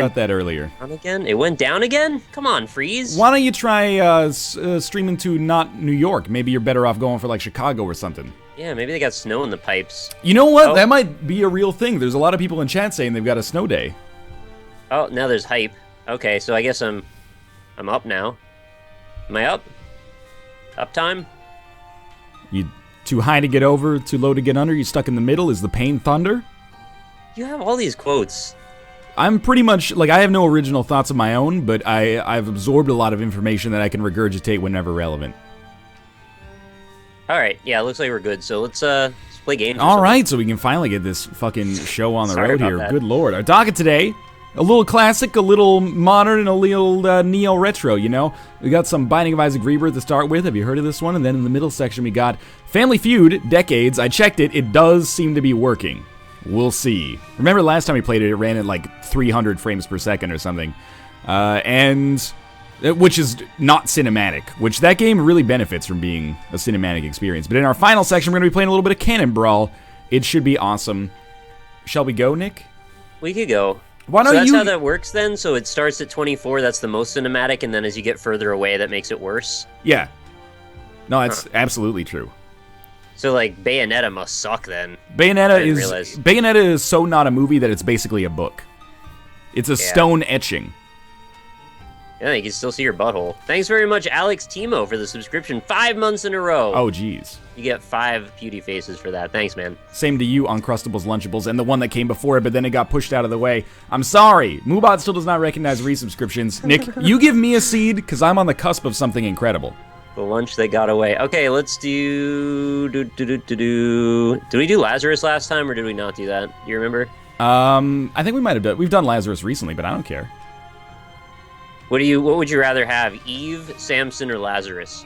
About that earlier. Down again? It went down again? Come on, freeze. Why don't you try streaming to not New York? Maybe you're better off going for like Chicago or something. Yeah, maybe they got snow in the pipes. You know what? That might be a real thing. There's a lot of people in chat saying they've got a snow day. Oh, now there's hype. Okay, so I guess I'm up now. Am I up? Up time? You too high to get over, too low to get under, you stuck in the middle, is the pain thunder? You have all these quotes. I'm pretty much, like, I have no original thoughts of my own, but I've absorbed a lot of information that I can regurgitate whenever relevant. Alright, yeah, it looks like we're good, so let's play games. Alright, so we can finally get this fucking show on the road here. That. Good lord. Our docket today, a little classic, a little modern, and a little neo-retro, you know? We got some Binding of Isaac Rebirth to start with. Have you heard of this one? And then in the middle section we got Family Feud, Decades. I checked it. It does seem to be working. We'll see. Remember last time we played it, it ran at like 300 frames per second or something. Which is not cinematic, which that game really benefits from being a cinematic experience. But in our final section, we're going to be playing a little bit of Cannon Brawl. It should be awesome. Shall we go, Nick? We could go. Why don't so that's you... how that works then? So it starts at 24, that's the most cinematic, and then as you get further away, that makes it worse? Yeah. No, that's absolutely true. So, like, Bayonetta must suck then. Bayonetta is so not a movie that it's basically a book. It's a stone etching. Yeah, you can still see your butthole. Thanks very much, Alex Timo, for the subscription 5 months in a row. Oh, jeez. You get 5 beauty faces for that. Thanks, man. Same to you, Uncrustables Lunchables, and the one that came before it, but then it got pushed out of the way. I'm sorry. Moobot still does not recognize resubscriptions. Nick, you give me a seed, because I'm on the cusp of something incredible. The lunch that got away. Okay, let's do... Did we do Lazarus last time, or did we not do that? Do you remember? I think we might have done... We've done Lazarus recently, but I don't care. What would you rather have, Eve, Samson, or Lazarus?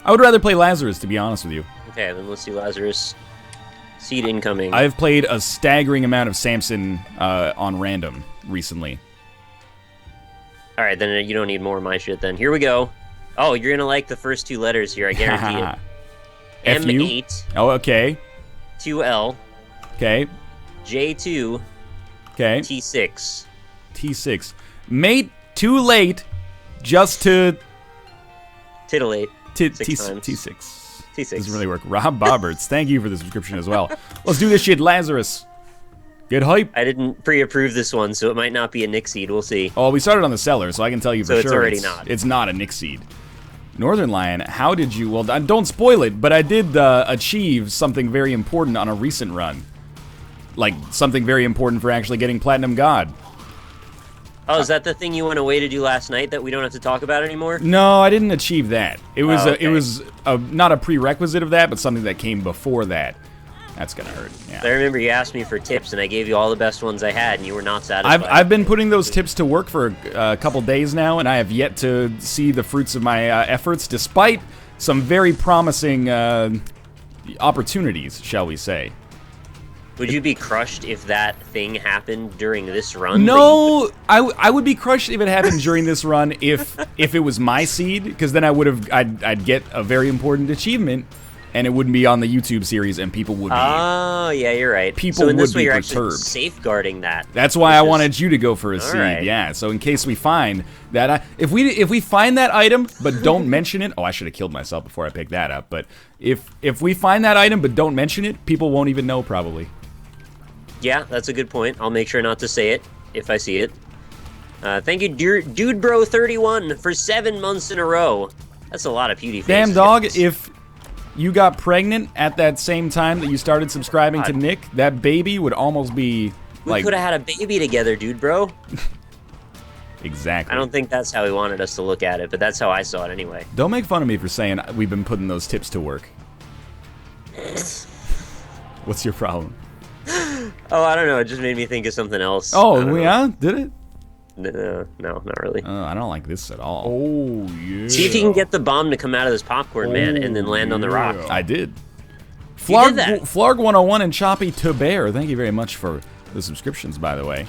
I would rather play Lazarus, to be honest with you. Okay, then let's do Lazarus. Seed incoming. I've played a staggering amount of Samson on random recently. Alright, then you don't need more of my shit then. Here we go. Oh, you're gonna like the first 2 letters here, I guarantee it. M8. Oh, okay. 2L. Okay. J2. Okay. T6. T6. Mate, too late just to... Titillate. T6. T6. Doesn't really work. Rob Bobberts, thank you for the subscription as well. Let's do this shit, Lazarus. Get hype. I didn't pre-approve this one, so it might not be a Nick seed. We'll see. Oh, we started on the cellar, so I can tell you for sure. So it's already not. It's not a Nick seed. Northernlion, how did you... Well, don't spoil it, but I did achieve something very important on a recent run. Like, something very important for actually getting Platinum God. Oh, is that the thing you went away to do last night that we don't have to talk about anymore? No, I didn't achieve that. It was okay. It was not a prerequisite of that, but something that came before that. That's gonna hurt. Yeah. I remember you asked me for tips, and I gave you all the best ones I had, and you were not satisfied. I've been putting those tips to work for a couple days now, and I have yet to see the fruits of my efforts, despite some very promising opportunities, shall we say. Would you be crushed if that thing happened during this run? No, I would be crushed if it happened during this run if it was my seed, because then I'd get a very important achievement, and it wouldn't be on the YouTube series, and people would be... Oh, yeah, you're right. People so in this would way, be you're perturbed. actually safeguarding that. That's why I wanted you to go for a seed, right. yeah. So in case we find that... If we find that item, but don't mention it... Oh, I should have killed myself before I picked that up. But if we find that item, but don't mention it, people won't even know, probably. Yeah, that's a good point. I'll make sure not to say it if I see it. Thank you, Dude Bro 31 for 7 months in a row. That's a lot of beauty faces. Damn dog, if you got pregnant at that same time that you started subscribing to Nick, that baby would almost be we like... could have had a baby together, Dude Bro. Exactly. I don't think that's how he wanted us to look at it, but that's how I saw it anyway. Don't make fun of me for saying we've been putting those tips to work. What's your problem? Oh, I don't know. It just made me think of something else. Oh, yeah? Did it? No, not really. I don't like this at all. Oh, yeah. See if you can get the bomb to come out of this popcorn, man, and then land on the rock. I did. Flarg 101 and Choppy to Bear, thank you very much for the subscriptions, by the way.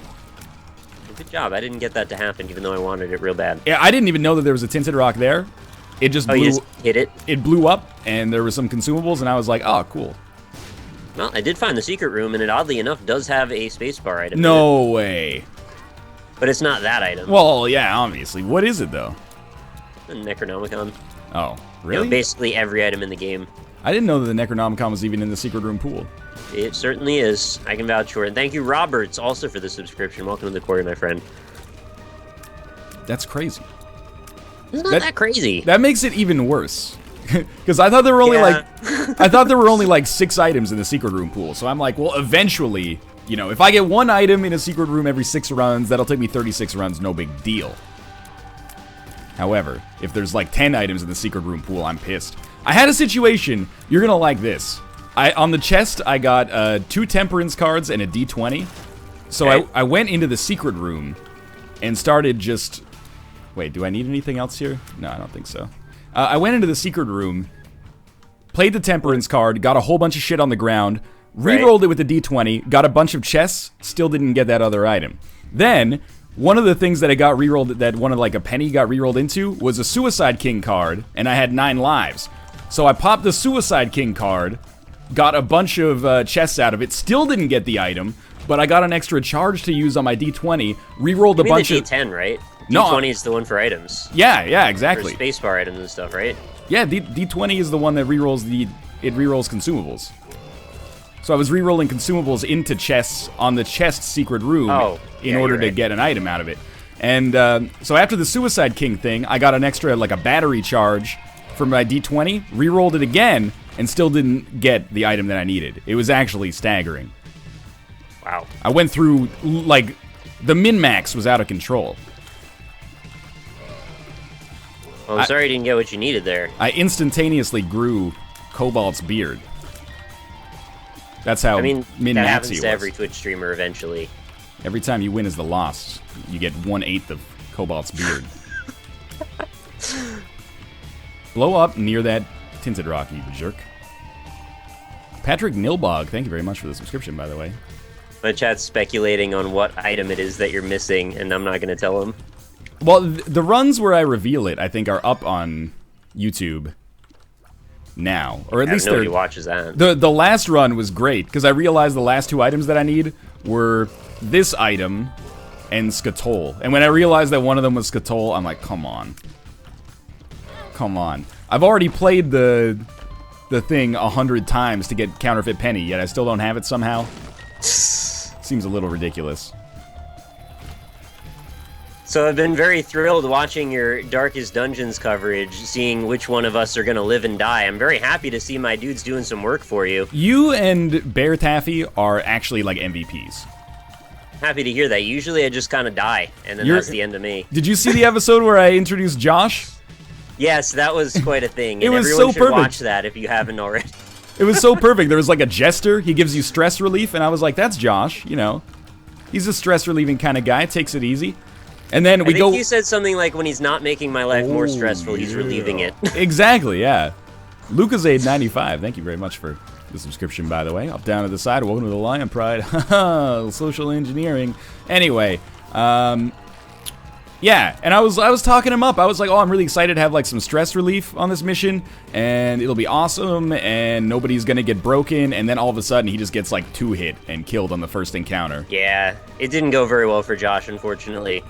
Good job. I didn't get that to happen, even though I wanted it real bad. Yeah, I didn't even know that there was a tinted rock there. It just blew. You just hit it? It blew up, and there were some consumables, and I was like, oh, cool. Well, I did find the secret room, and it oddly enough does have a spacebar item. No way. But it's not that item. Well, yeah, obviously. What is it, though? The Necronomicon. Oh, really? Basically every item in the game. I didn't know that the Necronomicon was even in the secret room pool. It certainly is. I can vouch for it. And thank you, Roberts, also for the subscription. Welcome to the quarry, my friend. That's crazy. It's not that crazy. That makes it even worse. Because I thought there were only I thought there were only like 6 items in the secret room pool. So I'm like, well, eventually, you know, if I get 1 item in a secret room every 6 runs, that'll take me 36 runs, no big deal. However, if there's like 10 items in the secret room pool, I'm pissed. I had a situation, you're gonna like this. On the chest, I got 2 Temperance cards and a D20. So okay. I went into the secret room and started just... Wait, do I need anything else here? No, I don't think so. I went into the secret room, played the Temperance card, got a whole bunch of shit on the ground, re-rolled it with the D20, got a bunch of chests, still didn't get that other item. Then, one of the things that I got re-rolled, that one of like a penny got re-rolled into, was a Suicide King card, and I had 9 lives. So I popped the Suicide King card, got a bunch of chests out of it, still didn't get the item, but I got an extra charge to use on my D20, re-rolled a bunch of... the D10, right? No, D20 is the one for items. Yeah, exactly. For spacebar items and stuff, right? Yeah, D20 is the one that re-rolls re-rolls consumables. So I was re-rolling consumables into chests on the chest secret room in order to get an item out of it. And so after the Suicide King thing, I got an extra, like a battery charge for my D20, re-rolled it again, and still didn't get the item that I needed. It was actually staggering. Wow. I went through, like, the min-max was out of control. Well, I'm sorry you didn't get what you needed there. I instantaneously grew Cobalt's beard. That's how min-maxy that happens it was. to every Twitch streamer eventually. Every time you win as the Lost, you get 1/8 of Cobalt's beard. Blow up near that tinted rock, you jerk. Patrick Nilbog, thank you very much for the subscription, by the way. My chat's speculating on what item it is that you're missing, and I'm not going to tell him. Well, the runs where I reveal it, I think, are up on YouTube now, or at least nobody watches that. The last run was great because I realized the last 2 items that I need were this item and Skatole. And when I realized that one of them was Skatole, I'm like, come on. I've already played the thing 100 times to get Counterfeit Penny, yet I still don't have it somehow. Seems a little ridiculous. So I've been very thrilled watching your Darkest Dungeons coverage, seeing which one of us are going to live and die. I'm very happy to see my dudes doing some work for you. You and Bear Taffy are actually like MVPs. Happy to hear that. Usually I just kind of die, and then that's the end of me. Did you see the episode where I introduced Josh? Yes, that was quite a thing. It and was everyone so should perfect. watch that if you haven't already. It was so perfect. There was like a jester. He gives you stress relief, and I was like, that's Josh, you know. He's a stress-relieving kind of guy. Takes it easy. And then we I think you said something like, when he's not making my life more stressful, he's relieving it. Exactly, yeah. Lucasade95, thank you very much for the subscription, by the way. Up, down to the side, welcome to the Lion Pride. Social engineering. Anyway, yeah, and I was talking him up. I was like, oh, I'm really excited to have like some stress relief on this mission, and it'll be awesome, and nobody's gonna get broken, and then all of a sudden he just gets like 2-hit and killed on the first encounter. Yeah, it didn't go very well for Josh, unfortunately.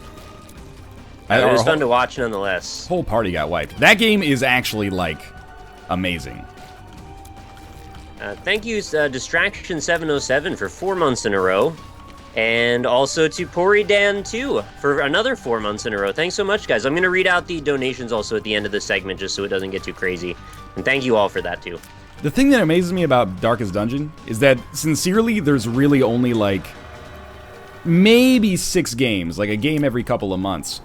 It was fun to watch nonetheless. Whole party got wiped. That game is actually like amazing. Thank you, Distraction707 for 4 months in a row. And also to Poridan2 for another 4 months in a row. Thanks so much, guys. I'm going to read out the donations also at the end of this segment just so it doesn't get too crazy. And thank you all for that, too. The thing that amazes me about Darkest Dungeon is that, sincerely, there's really only, like, maybe 6 games, like a game every couple of months,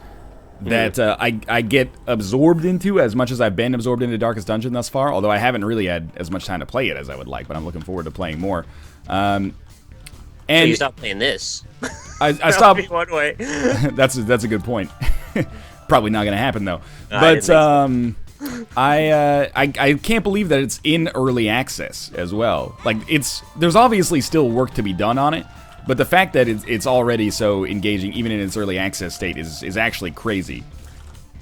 that I get absorbed into as much as I've been absorbed into Darkest Dungeon thus far, although I haven't really had as much time to play it as I would like, but I'm looking forward to playing more. And so you stopped playing this. I stopped. One way. That's a good point. Probably not gonna happen though. But I can't believe that it's in early access as well. Like there's obviously still work to be done on it, but the fact that it's already so engaging, even in its early access state, is actually crazy.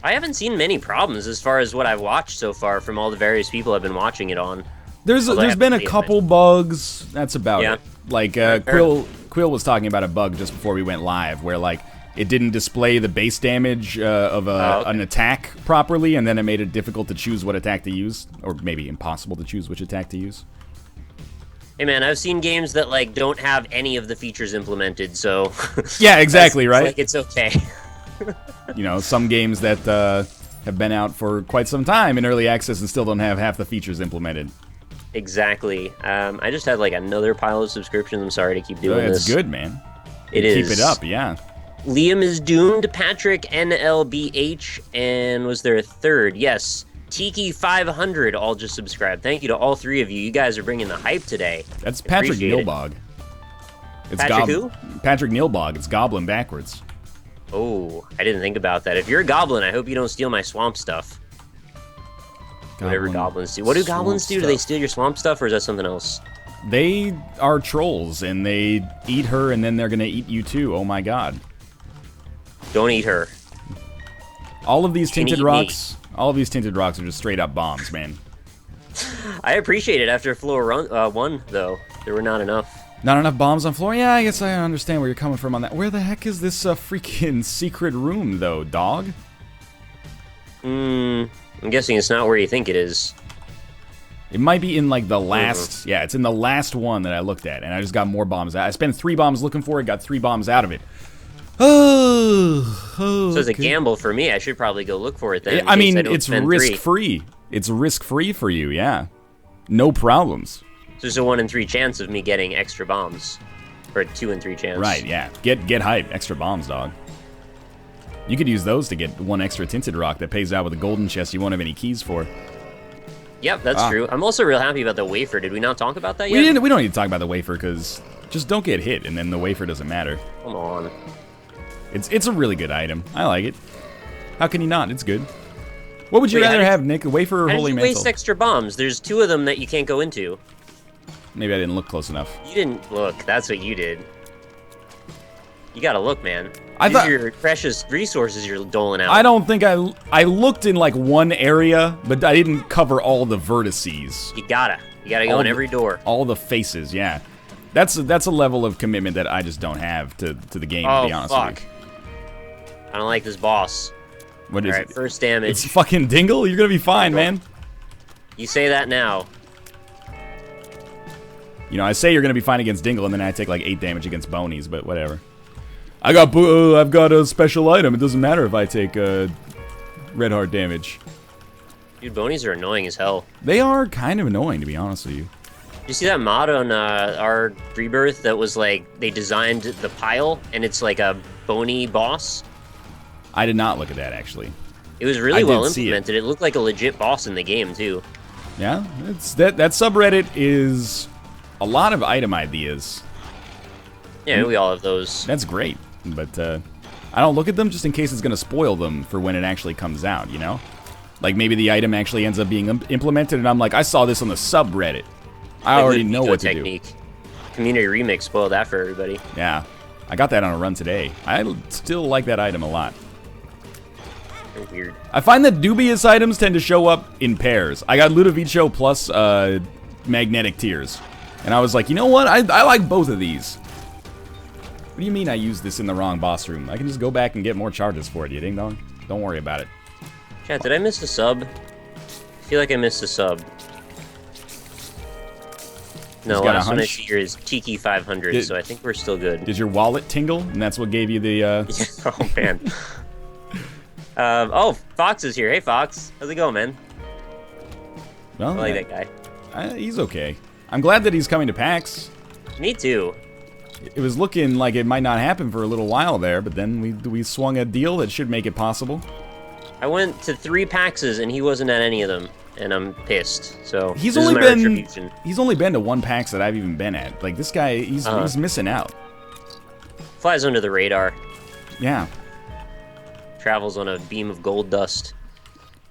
I haven't seen many problems as far as what I've watched so far from all the various people I've been watching it on. There's been a couple bugs. That's about it. Like Quill was talking about a bug just before we went live, where like it didn't display the base damage of an attack properly, and then it made it difficult to choose what attack to use, or maybe impossible to choose which attack to use. Hey man, I've seen games that like don't have any of the features implemented, so yeah, exactly, right? Like it's okay. You know, some games that have been out for quite some time in early access and still don't have half the features implemented. Exactly. I just had like another pile of subscriptions. I'm sorry to keep doing this. It's good, man. It is. Keep it up, yeah. Liam is doomed. Patrick NLBH, and was there a third? Yes. Tiki 500 all just subscribed. Thank you to all three of you. You guys are bringing the hype today. That's Patrick Neilbog. It's Patrick who? Patrick Neilbog. It's Goblin backwards. Oh, I didn't think about that. If you're a goblin, I hope you don't steal my swamp stuff. Whatever goblins do. What do goblins do? Do they steal your swamp stuff, or is that something else? They are trolls, and they eat her, and then they're gonna eat you too. Oh my god. Don't eat her. All of these tinted rocks... All of these tinted rocks are just straight up bombs, man. I appreciate it after floor 1, though. There were not enough. Not enough bombs on floor? Yeah, I guess I understand where you're coming from on that. Where the heck is this freaking secret room, though, dog? I'm guessing it's not where you think it is. It might be in, like, the last... Yeah, it's in the last one that I looked at, and I just got more bombs out. I spent 3 bombs looking for it, got 3 bombs out of it. So it's a gamble for me. I should probably go look for it then. I mean, it's risk-free. It's risk-free for you, yeah. No problems. So there's a 1 in 3 chance of me getting extra bombs. Or a 2 in 3 chance. Right, yeah. Get hype. Extra bombs, dog. You could use those to get 1 extra tinted rock that pays out with a golden chest you won't have any keys for. Yep, that's true. I'm also real happy about the wafer. Did we not talk about that yet? We don't need to talk about the wafer, because just don't get hit, and then the wafer doesn't matter. Come on. It's a really good item. I like it. How can you not? It's good. What would you rather have, Nick? A wafer or holy mantle? Waste extra bombs. There's 2 of them that you can't go into. Maybe I didn't look close enough. You didn't look. That's what you did. You gotta look, man. These are your precious resources you're doling out. I don't think I looked in like one area, but I didn't cover all the vertices. You gotta go in every door. All the faces, yeah. That's a level of commitment that I just don't have to the game, to be honest with you. I don't like this boss. What is it? First damage. It's fucking Dingle? You're gonna be fine, man. You say that now. You know, I say you're gonna be fine against Dingle, and then I take like 8 damage against Bonies, but whatever. I've got a special item. It doesn't matter if I take red heart damage. Dude, Bonies are annoying as hell. They are kind of annoying, to be honest with you. Did you see that mod on our Rebirth that was like, they designed the pile, and it's like a bony boss? I did not look at that, actually. It was really well implemented. It looked like a legit boss in the game, too. Yeah, that subreddit is a lot of item ideas. Yeah, we all have those. That's great, but I don't look at them just in case it's going to spoil them for when it actually comes out, you know? Like, maybe the item actually ends up being implemented, and I'm like, I saw this on the subreddit. I already know what to do. Community Remix spoiled that for everybody. Yeah, I got that on a run today. I still like that item a lot. They're weird. I find that dubious items tend to show up in pairs. I got Ludovico plus Magnetic Tears. And I was like, you know what? I like both of these. What do you mean I used this in the wrong boss room? I can just go back and get more charges for it, you ding dong? Don't worry about it. Chat, did I miss a sub? I feel like I missed a sub. No, last one I see here is Tiki 500, so I think we're still good. Did your wallet tingle? And that's what gave you the... Oh, man. Oh, Fox is here. Hey, Fox. How's it going, man? Well, I like that guy. He's okay. I'm glad that he's coming to PAX. Me too. It was looking like it might not happen for a little while there, but then we swung a deal that should make it possible. I went to 3 PAXs and he wasn't at any of them, and I'm pissed. So he's only been to 1 PAX that I've even been at. Like, this guy, he's missing out. Flies under the radar. Yeah. Travels on a beam of gold dust.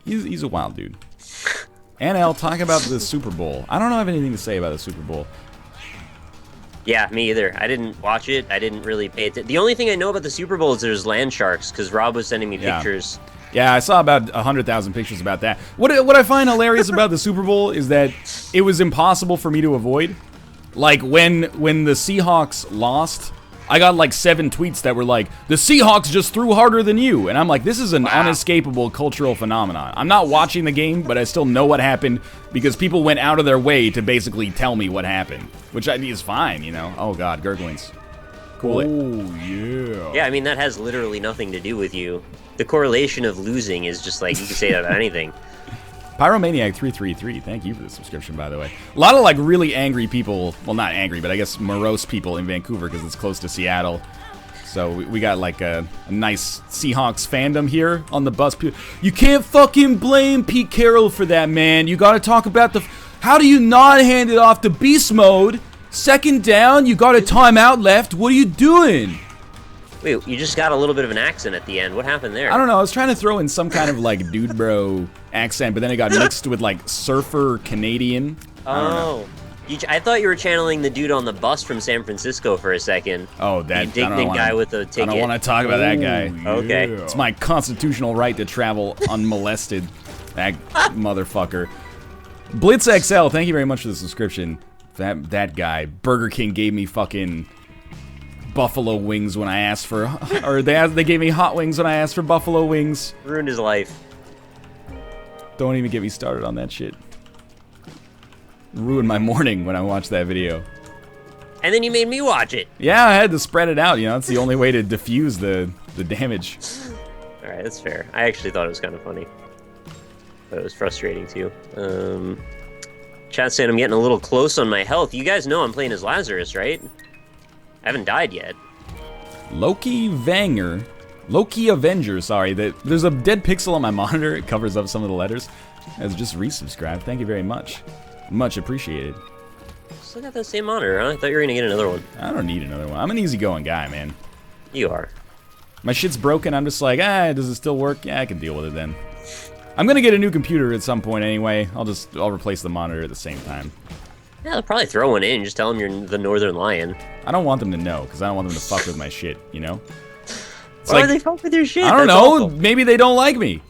He's a wild dude. And I'll talk about the Super Bowl. I don't have anything to say about the Super Bowl. Yeah, me either. I didn't watch it. I didn't really pay attention. The only thing I know about the Super Bowl is there's land sharks, because Rob was sending me pictures. Yeah, I saw about 100,000 pictures about that. What I find hilarious about the Super Bowl is that it was impossible for me to avoid. Like, when the Seahawks lost, I got like 7 tweets that were like, the Seahawks just threw harder than you. And I'm like, this is an unescapable cultural phenomenon. I'm not watching the game, but I still know what happened because people went out of their way to basically tell me what happened. Which I think is fine, you know? Oh god, gurglings. Cool it. Oh, yeah. Yeah, I mean, that has literally nothing to do with you. The correlation of losing is just like, you can say that about anything. Pyromaniac333, thank you for the subscription, by the way. A lot of, like, really angry people, well, not angry, but I guess morose people in Vancouver because it's close to Seattle. So we got, like, a nice Seahawks fandom here on the bus. You can't fucking blame Pete Carroll for that, man. You gotta talk about the... How do you not hand it off to beast mode? Second down, you got a timeout left. What are you doing? Wait, you just got a little bit of an accent at the end. What happened there? I don't know. I was trying to throw in some kind of, like, dude bro accent, but then it got mixed with, like, surfer Canadian. Oh. I thought you were channeling the dude on the bus from San Francisco for a second. Oh, that indignant guy with the ticket. I don't want to talk about that guy. Okay. Yeah. It's my constitutional right to travel unmolested. That motherfucker. Blitz XL, thank you very much for the subscription. That guy. Burger King gave me fucking buffalo wings when I asked for, or they gave me hot wings when I asked for buffalo wings. Ruined his life. Don't even get me started on that shit. Ruined my morning when I watched that video. And then you made me watch it. Yeah, I had to spread it out, you know, it's the only way to diffuse the damage. Alright, that's fair. I actually thought it was kind of funny. But it was frustrating too. Chat saying I'm getting a little close on my health. You guys know I'm playing as Lazarus, right? I haven't died yet. Loki Avenger, sorry. There's a dead pixel on my monitor. It covers up some of the letters. Has just resubscribed. Thank you very much. Much appreciated. Still got that same monitor, huh? I thought you were gonna get another one. I don't need another one. I'm an easygoing guy, man. You are. My shit's broken. I'm just like, does it still work? Yeah, I can deal with it then. I'm gonna get a new computer at some point anyway. I'll replace the monitor at the same time. Yeah, they'll probably throw one in. Just tell them you're the Northernlion. I don't want them to know, because I don't want them to fuck with my shit, you know? It's Why like, would they fuck with your shit? I don't That's know. awful. Maybe they don't like me.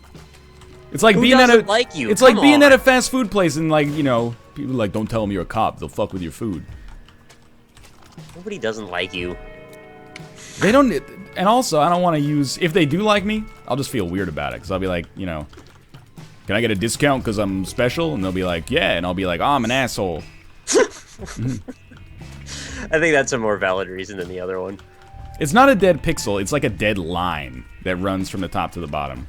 It's like Who being doesn't like you? It's Come like being on. at a fast food place and, like, you know, people are like, don't tell them you're a cop. They'll fuck with your food. Nobody doesn't like you. They don't, and also, I don't want to use, if they do like me, I'll just feel weird about it, because I'll be like, you know, can I get a discount because I'm special? And they'll be like, yeah, and I'll be like, oh, I'm an asshole. I think that's a more valid reason than the other one. It's not a dead pixel, it's like a dead line that runs from the top to the bottom.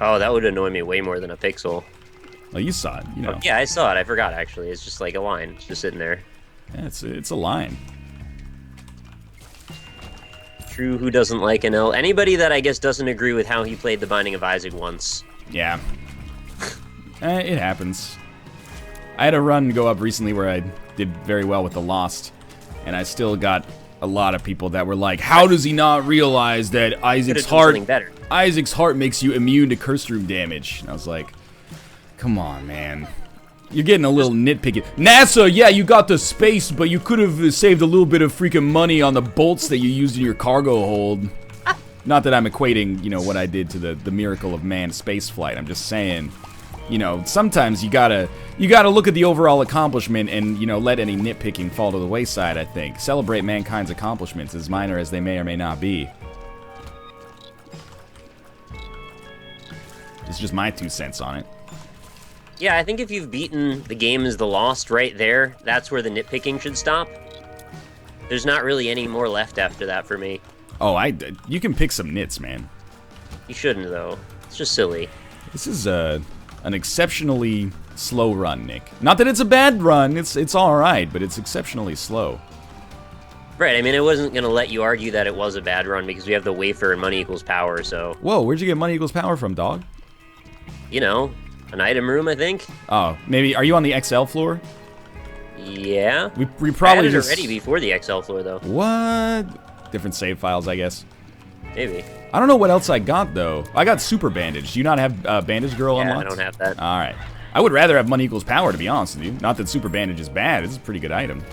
Oh, that would annoy me way more than a pixel. Well, you saw it, you know. Yeah, I saw it. I forgot, actually. It's just like a line. It's just sitting there. Yeah, it's a line. True, who doesn't like an L? Anybody that I guess doesn't agree with how he played The Binding of Isaac once. Yeah. It happens. I had a run go up recently where I did very well with the Lost, and I still got a lot of people that were like, how does he not realize that Isaac's heart makes you immune to curse room damage? And I was like, come on, man. You're getting a little nitpicky. NASA, yeah, you got the space, but you could have saved a little bit of freaking money on the bolts that you used in your cargo hold. Not that I'm equating, you know, what I did to the miracle of manned space flight. I'm just saying, you know, sometimes you gotta look at the overall accomplishment and, you know, let any nitpicking fall to the wayside, I think. Celebrate mankind's accomplishments, as minor as they may or may not be. It's just my 2 cents on it. Yeah, I think if you've beaten the game as the Lost right there, that's where the nitpicking should stop. There's not really any more left after that for me. Oh, you can pick some nits, man. You shouldn't, though. It's just silly. This is an exceptionally slow run, Nick. Not that it's a bad run, it's alright, but it's exceptionally slow. Right, I mean, I wasn't going to let you argue that it was a bad run because we have the wafer and money equals power, so... Whoa, where'd you get money equals power from, dog? You know, an item room, I think. Oh, maybe, are you on the XL floor? Yeah. We probably I had just... it already before the XL floor, though. What? Different save files, I guess. Maybe. I don't know what else I got, though. I got Super Bandage. Do you not have Bandage Girl unlocked? Yeah, I don't have that. Alright. I would rather have money equals power, to be honest with you. Not that Super Bandage is bad. It's a pretty good item.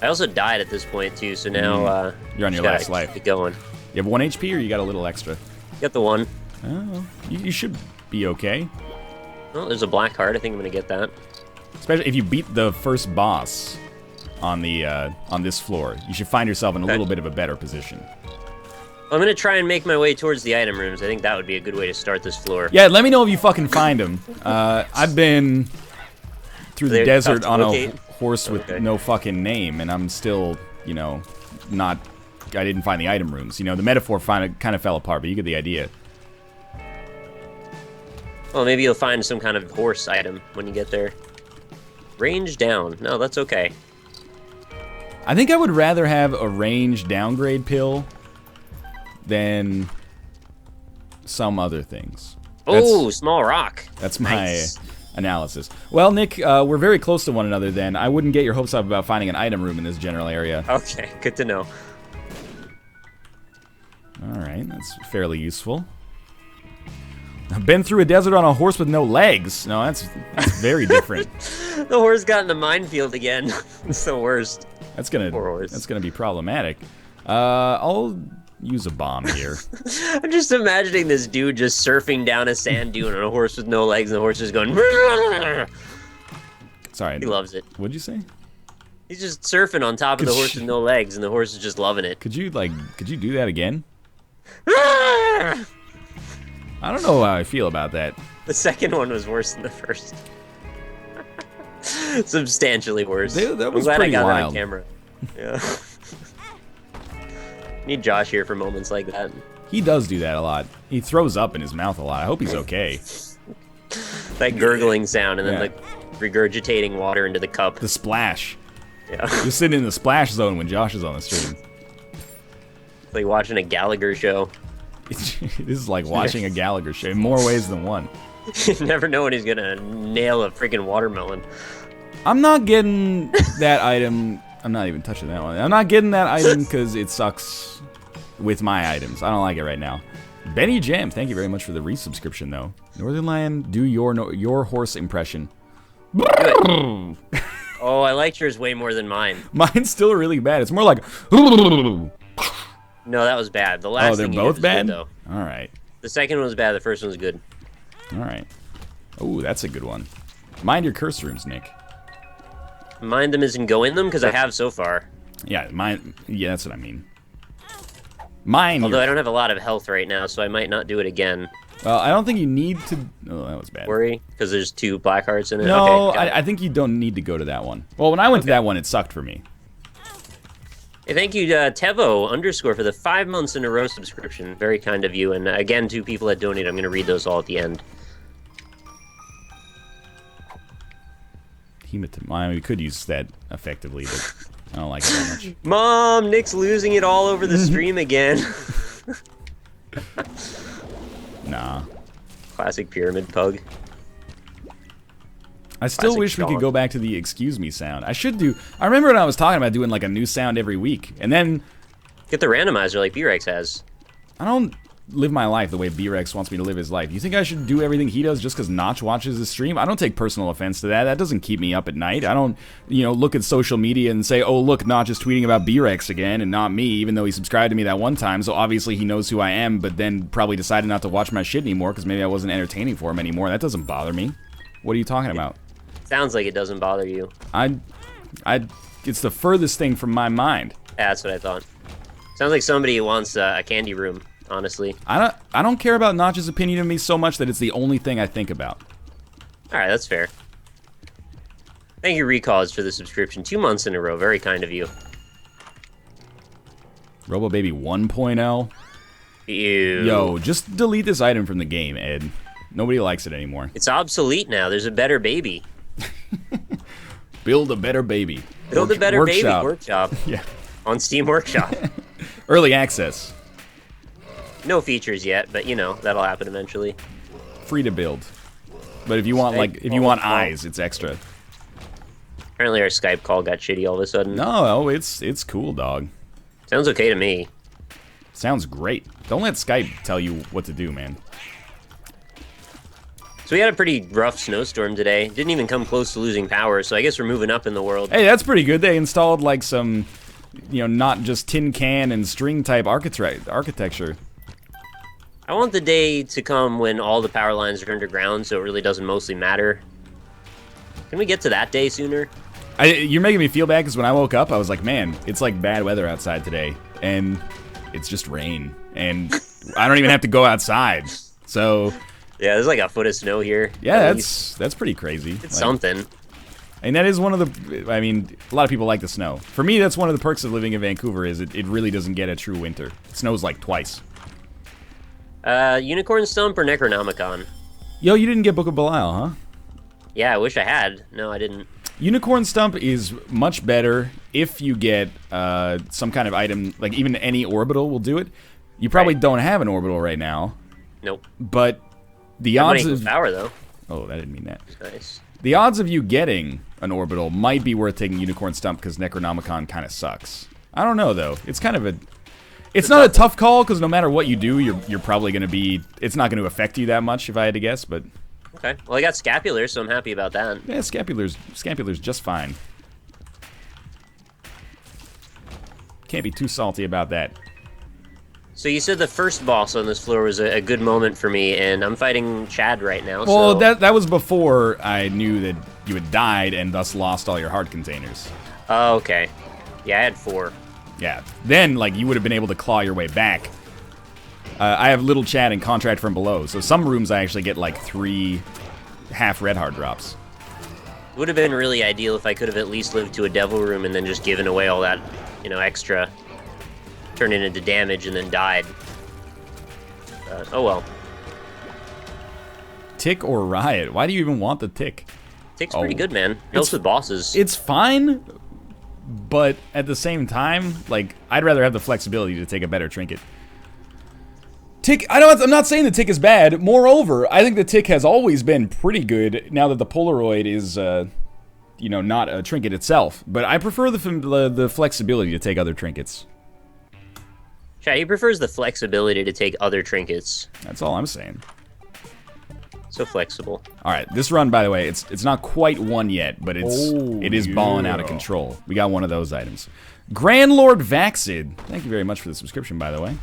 I also died at this point, too, so now, you're on your last life. Keep going. You have 1 HP, or you got a little extra? Got the 1. Oh, you should be okay. Oh, there's a black heart. I think I'm going to get that. Especially if you beat the first boss on this floor. You should find yourself in a little bit of a better position. I'm gonna try and make my way towards the item rooms. I think that would be a good way to start this floor. Yeah, let me know if you fucking find them. I've been through the desert on a horse with no fucking name, and I'm still, you know, I didn't find the item rooms. You know, the metaphor kind of fell apart, but you get the idea. Well, maybe you'll find some kind of horse item when you get there. Range down. No, that's okay. I think I would rather have a range downgrade pill than some other things. Oh, small rock. That's my analysis. Well, Nick, we're very close to one another then. I wouldn't get your hopes up about finding an item room in this general area. Okay, good to know. Alright, that's fairly useful. I've been through a desert on a horse with no legs. No, that's very different. The horse got in the minefield again. It's the worst. That's gonna be problematic. I'll use a bomb here. I'm just imagining this dude just surfing down a sand dune on a horse with no legs, and the horse is going. Sorry. He loves it. What'd you say? He's just surfing on top of the horse with no legs, and the horse is just loving it. Could you do that again? I don't know how I feel about that. The second one was worse than the first. Substantially worse. That was I'm glad pretty I got wild. that on camera. Yeah. Need Josh here for moments like that. He does do that a lot. He throws up in his mouth a lot. I hope he's okay. That gurgling sound and then the regurgitating water into the cup. The splash. Yeah. You're sitting in the splash zone when Josh is on the stream. It's like watching a Gallagher show. This is like watching a Gallagher show in more ways than one. You never know when he's gonna nail a freaking watermelon. I'm not getting that item. I'm not even touching that one. I'm not getting that item because it sucks with my items. I don't like it right now. Benny Jam, thank you very much for the resubscription, though. Northernlion, do your horse impression. Oh, I liked yours way more than mine. Mine's still really bad. It's more like... No, that was bad. The last they're thing both bad? good, though. All right. The second one was bad. The first one was good. All right. Oh, that's a good one. Mind your curse rooms, Nick. Mind them as in go in them, because I have so far. Yeah, yeah, that's what I mean. Mine. Although I don't have a lot of health right now, so I might not do it again. Well, I don't think you need to... Oh, that was bad. Worry? Because there's 2 black hearts in it? No, okay, I think you don't need to go to that one. Well, when I went to that one, it sucked for me. Hey, thank you, Tevo_ for the 5 months in a row subscription. Very kind of you. And again, 2 people that donate. I'm going to read those all at the end. We could use that effectively, but I don't like it that much. Mom, Nick's losing it all over the stream again. Nah. Classic pyramid pug. I still wish we could go back to the excuse me sound. I remember when I was talking about doing like a new sound every week, and then... Get the randomizer like B-Rex has. I don't live my life the way B-Rex wants me to live his life. You think I should do everything he does just because Notch watches his stream? I don't take personal offense to that. That doesn't keep me up at night. I don't, look at social media and say, oh, look, Notch is tweeting about B-Rex again and not me, even though he subscribed to me that one time, so obviously he knows who I am, but then probably decided not to watch my shit anymore because maybe I wasn't entertaining for him anymore. That doesn't bother me. What are you talking about? Sounds like it doesn't bother you. It's the furthest thing from my mind. Yeah, that's what I thought. Sounds like somebody who wants a candy room, honestly. I don't care about Notch's opinion of me so much that it's the only thing I think about. Alright, that's fair. Thank you, Recalls, for the subscription. 2 months in a row. Very kind of you. RoboBaby 1.0. Ew. Yo, just delete this item from the game, Ed. Nobody likes it anymore. It's obsolete now. There's a better baby. Build a better baby. Build a better baby. Workshop. Yeah. On Steam Workshop. Early access. No features yet, but that'll happen eventually. Free to build. But if you want eyes, it's extra. Apparently our Skype call got shitty all of a sudden. No, it's cool, dog. Sounds okay to me. Sounds great. Don't let Skype tell you what to do, man. So we had a pretty rough snowstorm today. Didn't even come close to losing power, so I guess we're moving up in the world. Hey, that's pretty good. They installed like some, not just tin can and string type architecture. I want the day to come when all the power lines are underground, so it really doesn't mostly matter. Can we get to that day sooner? You're making me feel bad because when I woke up, I was like, man, it's like bad weather outside today, and it's just rain, and I don't even have to go outside. So yeah, there's like a foot of snow here. Yeah, that's pretty crazy. It's something. And that is one of the, I mean, a lot of people like the snow. For me, that's one of the perks of living in Vancouver is it really doesn't get a true winter. It snows like twice. Unicorn Stump or Necronomicon? Yo, you didn't get Book of Belial, huh? Yeah, I wish I had. No, I didn't. Unicorn Stump is much better if you get some kind of item, like even any orbital will do it. You probably don't have an orbital right now. Nope. But the odds of power though. Oh, I didn't mean that. Nice. The odds of you getting an orbital might be worth taking Unicorn Stump because Necronomicon kind of sucks. I don't know though. It's kind of a it's not a tough call because no matter what you do, you're probably going to be. It's not going to affect you that much if I had to guess, but. Okay. Well, I got Scapular, so I'm happy about that. Yeah, Scapular's just fine. Can't be too salty about that. So you said the first boss on this floor was a good moment for me, and I'm fighting Chad right now. Well, so... that was before I knew that you had died and thus lost all your heart containers. Oh, okay. Yeah, I had 4. Yeah. Then, like, you would have been able to claw your way back. I have Little Chad and Contract from Below, so some rooms I actually get, like, 3 half red heart drops. It would have been really ideal if I could have at least lived to a devil room and then just given away all that, you know, extra, turned it into damage and then died. Oh well. Tick or Riot? Why do you even want the Tick? Tick's pretty good, man. Helps with bosses. It's fine, but at the same time, like, I'd rather have the flexibility to take a better trinket. Tick, I'm not saying the Tick is bad. Moreover, I think the Tick has always been pretty good now that the Polaroid is, you know, not a trinket itself. But I prefer the flexibility to take other trinkets. Chad, he prefers the flexibility to take other trinkets. That's all I'm saying. So flexible. All right, this run, by the way, it's not quite one yet, but it is balling out of control. We got one of those items. Grand Lord Vaxid. Thank you very much for the subscription, by the way.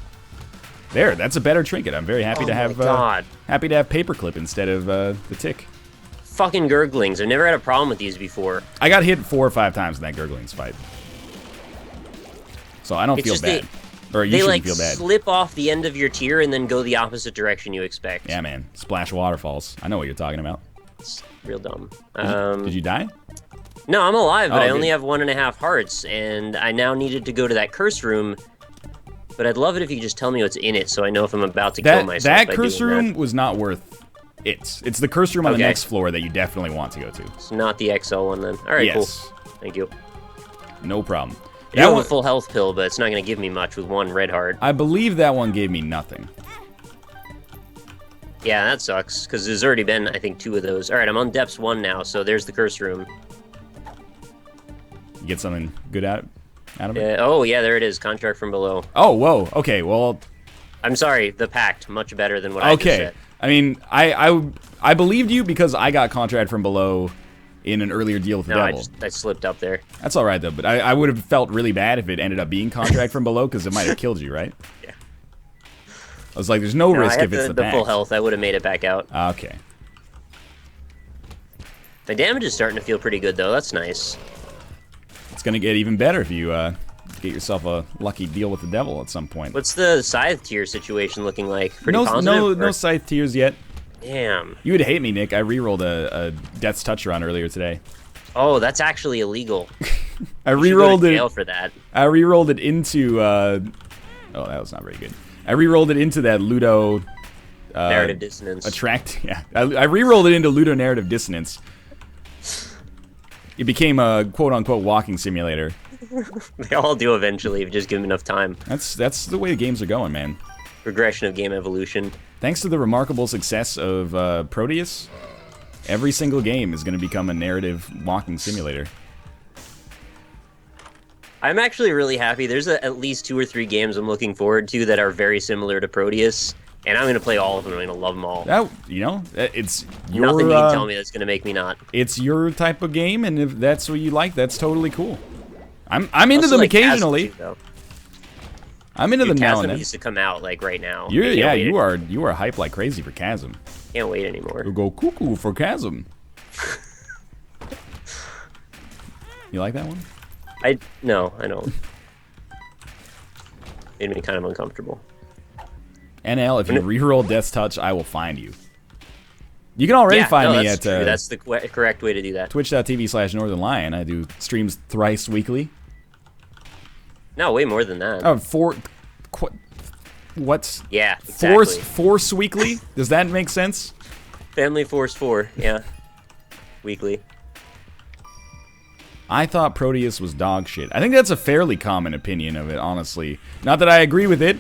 There, that's a better trinket. I'm very happy to have happy to have Paperclip instead of the Tick. Fucking Gurglings. I've never had a problem with these before. I got hit 4 or 5 times in that Gurglings fight. So I don't feel bad. Or you shouldn't feel bad. They, like, slip off the end of your tier and then go the opposite direction you expect. Yeah, man. Splash waterfalls. I know what you're talking about. It's real dumb. Did you die? No, I'm alive, but I only have 1.5 hearts, and I now needed to go to that curse room. But I'd love it if you could just tell me what's in it so I know if I'm about to kill myself. That curse room was not worth it. It's the curse room on the next floor that you definitely want to go to. It's not the XL one then. All right, cool. Thank you. No problem. I have a full health pill, but it's not going to give me much with 1 red heart. I believe that one gave me nothing. Yeah, that sucks, because there's already been, I think, 2 of those. All right, I'm on Depths 1 now, so there's the curse room. You get something good out of it? Oh, yeah, there it is. Contract from Below. Oh, whoa. Okay, well... I'm sorry, the Pact. Much better than what I just said. I mean, I believed you because I got Contract from Below in an earlier deal with the devil. I slipped up there. That's all right, though, but I would have felt really bad if it ended up being Contract from Below because it might have killed you, right? Yeah. I was like, there's no risk if it's the Pact. Full health, I would have made it back out. Okay. The damage is starting to feel pretty good, though. That's nice. It's going to get even better if you get yourself a lucky deal with the devil at some point. What's the Scythe tier situation looking like? Pretty positive? No Scythe tiers yet. Damn. You would hate me, Nick. I re-rolled a Death's Touch run earlier today. Oh, that's actually illegal. I re-rolled it. Jail for that. I re-rolled it into. Oh, that was not very good. I re-rolled it into that Ludo. Narrative dissonance. Yeah, I re-rolled it into Ludo narrative dissonance. It became a quote-unquote walking simulator. They all do eventually if you just give them enough time. That's the way the games are going, man. Regression of game evolution. Thanks to the remarkable success of Proteus, every single game is going to become a narrative walking simulator. I'm actually really happy. There's at least 2 or 3 games I'm looking forward to that are very similar to Proteus, and I'm going to play all of them. I'm going to love them all. It's your... Nothing you can tell me that's going to make me not. It's your type of game, and if that's what you like, that's totally cool. I'm into them occasionally. I'm into them now and then. Chasm needs to come out like right now. You are hyped like crazy for Chasm. Can't wait anymore. We'll go cuckoo for Chasm. You like that one? No, I don't. Made me kind of uncomfortable. NL, if you reroll Death's Touch, I will find you. You can already find me at... That's the correct way to do that. Twitch.tv/Northernlion. I do streams thrice weekly. No, way more than that. Oh, what's... Yeah, exactly. Force weekly? Does that make sense? Family Force 4, yeah. Weekly. I thought Proteus was dog shit. I think that's a fairly common opinion of it, honestly. Not that I agree with it.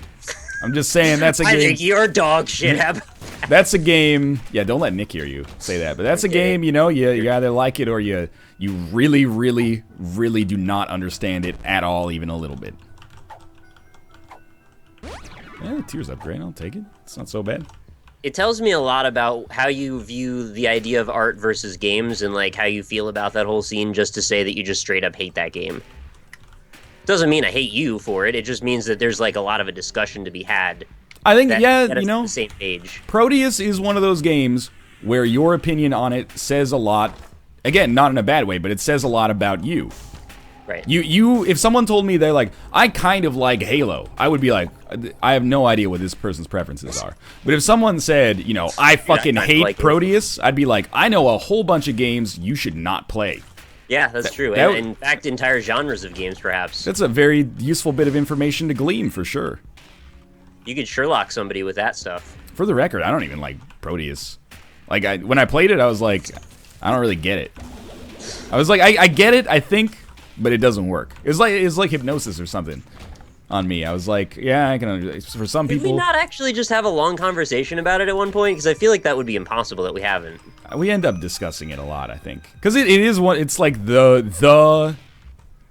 I'm just saying that's a game... I think you're dog shit. That's a game... Yeah, don't let Nick hear you say that. But that's a game, you know, you either like it or you really, really, really do not understand it at all, even a little bit. Yeah, Tears upgrade. I'll take it. It's not so bad. It tells me a lot about how you view the idea of art versus games and, like, how you feel about that whole scene, just to say that you just straight up hate that game. Doesn't mean I hate you for it. It just means that there's, like, a lot of a discussion to be had. I think, yeah, you know, the same page. Proteus is one of those games where your opinion on it says a lot. Again, not in a bad way, but it says a lot about you. Right. If someone told me they're like, I kind of like Halo, I would be like, I have no idea what this person's preferences are. But if someone said, you know, I fucking hate like Proteus, I'd be like, I know a whole bunch of games you should not play. Yeah, that's true. And in fact, entire genres of games, perhaps. That's a very useful bit of information to glean, for sure. You could Sherlock somebody with that stuff. For the record, I don't even like Proteus. Like, when I played it, I was like, I don't really get it. I was like, I get it, I think, but it doesn't work. It's like hypnosis or something on me. I was like, yeah, I can. For some people, did we not actually just have a long conversation about it at one point? Because I feel like that would be impossible that we haven't. We end up discussing it a lot, I think, because it is one. It's like the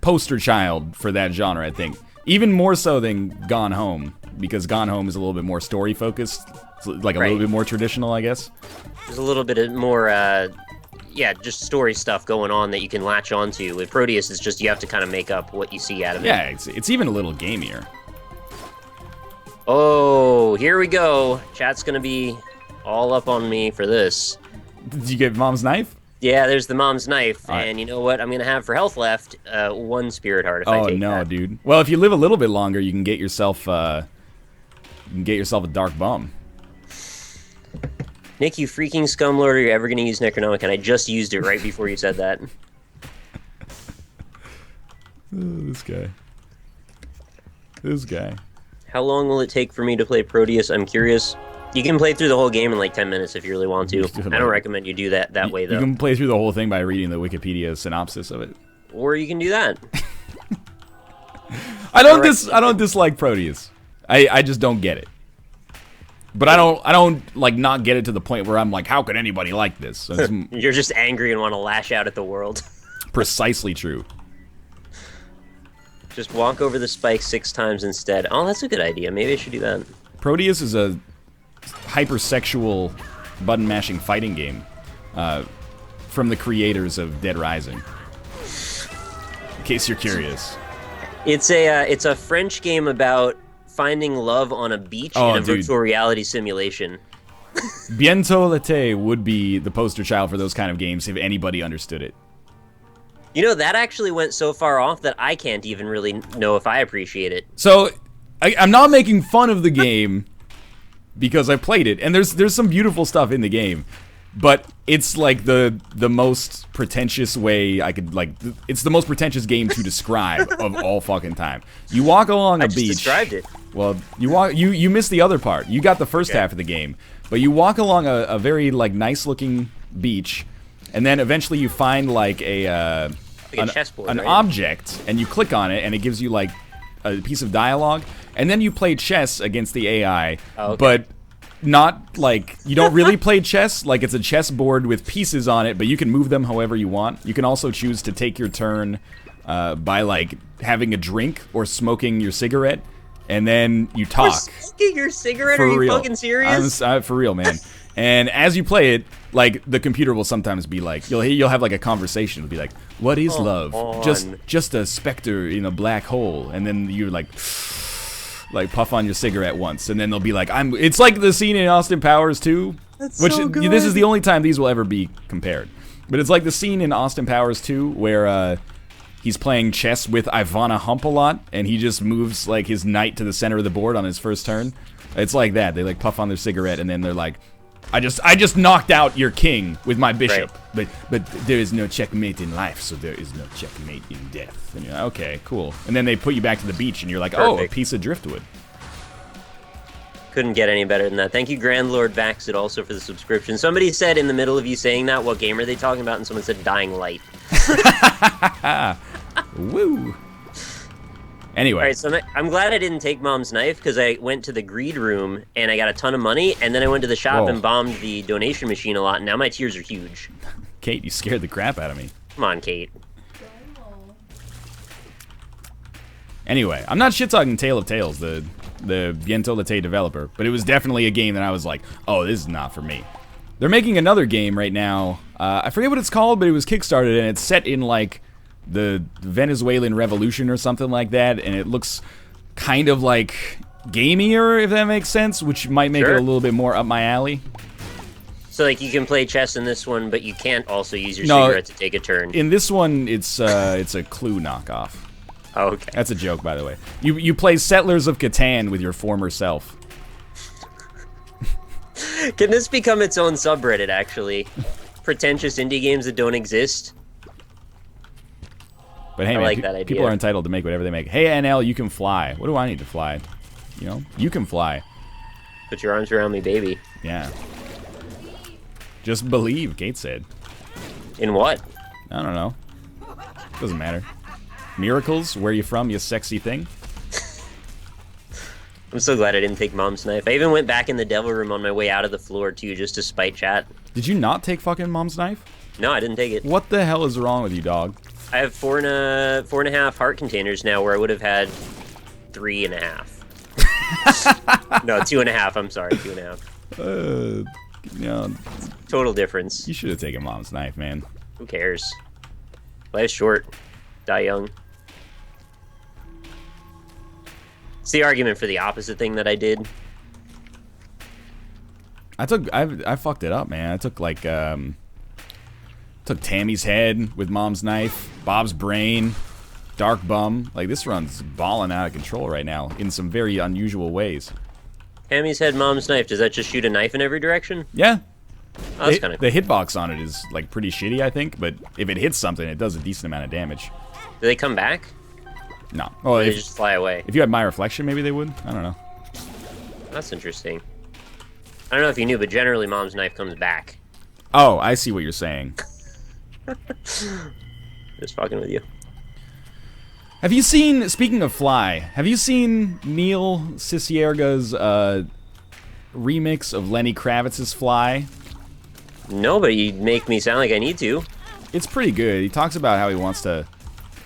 poster child for that genre, I think. Even more so than Gone Home, because Gone Home is a little bit more story focused, like a little bit more traditional, I guess. There's a little bit more. Yeah, just story stuff going on that you can latch onto. With Proteus, it's just you have to kind of make up what you see out of it. Yeah, it's even a little gamier. Oh, here we go. Chat's gonna be all up on me for this. Did you get Mom's knife? Yeah, there's the Mom's knife, right. And you know what? I'm gonna have for health left 1 spirit heart if I take that. Oh no, dude. Well, if you live a little bit longer, you can get yourself a dark bum. Nick, you freaking scumlord, are you ever going to use Necronomicon? I just used it right before you said that. This guy. How long will it take for me to play Proteus? I'm curious. You can play through the whole game in like 10 minutes if you really want to. I don't recommend you do that way, though. You can play through the whole thing by reading the Wikipedia synopsis of it. Or you can do that. I don't dislike Proteus. I just don't get it. But I don't like not get it to the point where I'm like, how could anybody like this? You're just angry and want to lash out at the world. Precisely true. Just walk over the spike 6 times instead. Oh, that's a good idea. Maybe I should do that. Proteus is a hypersexual button-mashing fighting game from the creators of Dead Rising. In case you're curious. It's a French game about finding love on a beach in a virtual reality simulation. Bientôt l'été would be the poster child for those kind of games if anybody understood it. You know, that actually went so far off that I can't even really know if I appreciate it. So, I'm not making fun of the game because I played it, and there's some beautiful stuff in the game, but it's like the most pretentious way I could, like, it's the most pretentious game to describe of all fucking time. You walk along a beach. I just described it. Well, you missed the other part. You got the first half of the game, but you walk along a very like nice looking beach, and then eventually you find like an chessboard, right? Object, and you click on it, and it gives you like a piece of dialogue, and then you play chess against the AI, but not like you don't really play chess. Like it's a chessboard with pieces on it, but you can move them however you want. You can also choose to take your turn by like having a drink or smoking your cigarette. And then you talk. Smoking your cigarette? Are you fucking serious? For real, man. And as you play it, like the computer will sometimes be like, you'll have like a conversation. It'll be like, "What is love? Just a specter in a black hole." And then you like puff on your cigarette once, and then they'll be like, It's like the scene in Austin Powers 2, which so good. This is the only time these will ever be compared. But it's like the scene in Austin Powers 2 where he's playing chess with Ivana Hump a lot, and he just moves like his knight to the center of the board on his first turn. It's like that. They like puff on their cigarette, and then they're like, I just knocked out your king with my bishop. Right. But there is no checkmate in life, so there is no checkmate in death. And you're like, okay, cool. And then they put you back to the beach, and you're like, oh, a piece of driftwood. Couldn't get any better than that. Thank you, Grand Lord Vaxit, also for the subscription. Somebody said in the middle of you saying that, what game are they talking about? And someone said Dying Light. Woo. Anyway. All right, so I'm glad I didn't take Mom's knife, because I went to the greed room, and I got a ton of money, and then I went to the shop and bombed the donation machine a lot, and now my tears are huge. Kate, you scared the crap out of me. Come on, Kate. Anyway, I'm not shit-talking Tale of Tales, the Viento Latte developer, but it was definitely a game that I was like, oh, this is not for me. They're making another game right now. I forget what it's called, but it was kickstarted, and it's set in, like, the Venezuelan Revolution or something like that, and it looks kind of like gamier, if that makes sense, which might make it a little bit more up my alley. So, like, you can play chess in this one, but you can't also use your cigarette to take a turn. In this one, it's a Clue knockoff. Oh, okay. That's a joke, by the way. You play Settlers of Catan with your former self. Can this become its own subreddit, actually? Pretentious indie games that don't exist? But hey, I man, like that idea. People are entitled to make whatever they make. Hey, NL, you can fly. What do I need to fly? You know, you can fly. Put your arms around me, baby. Yeah. Just believe, Kate said. In what? I don't know. Doesn't matter. Miracles? Where you from, you sexy thing? I'm so glad I didn't take Mom's knife. I even went back in the devil room on my way out of the floor, too, just to spite chat. Did you not take fucking Mom's knife? No, I didn't take it. What the hell is wrong with you, dog? I have four and a half heart containers now, where I would have had 3.5. No, 2.5. I'm sorry, 2.5. You know, total difference. You should have taken Mom's knife, man. Who cares? Life's short. Die young. It's the argument for the opposite thing that I did. I fucked it up, man. I took like took Tammy's head with Mom's knife, Bob's brain, Dark Bum. Like, this run's balling out of control right now in some very unusual ways. Tammy's head, Mom's knife. Does that just shoot a knife in every direction? Yeah. Oh, that's kind of cool. The hitbox on it is like pretty shitty, I think, but if it hits something, it does a decent amount of damage. Do they come back? No. Well, or they just fly away. If you had my reflection, maybe they would. I don't know. That's interesting. I don't know if you knew, but generally Mom's knife comes back. Oh, I see what you're saying. Just fucking with you. Have you seen, speaking of Fly, have you seen Neil Cicierga's remix of Lenny Kravitz's Fly? No, but you make me sound like I need to. It's pretty good. He talks about how he wants to...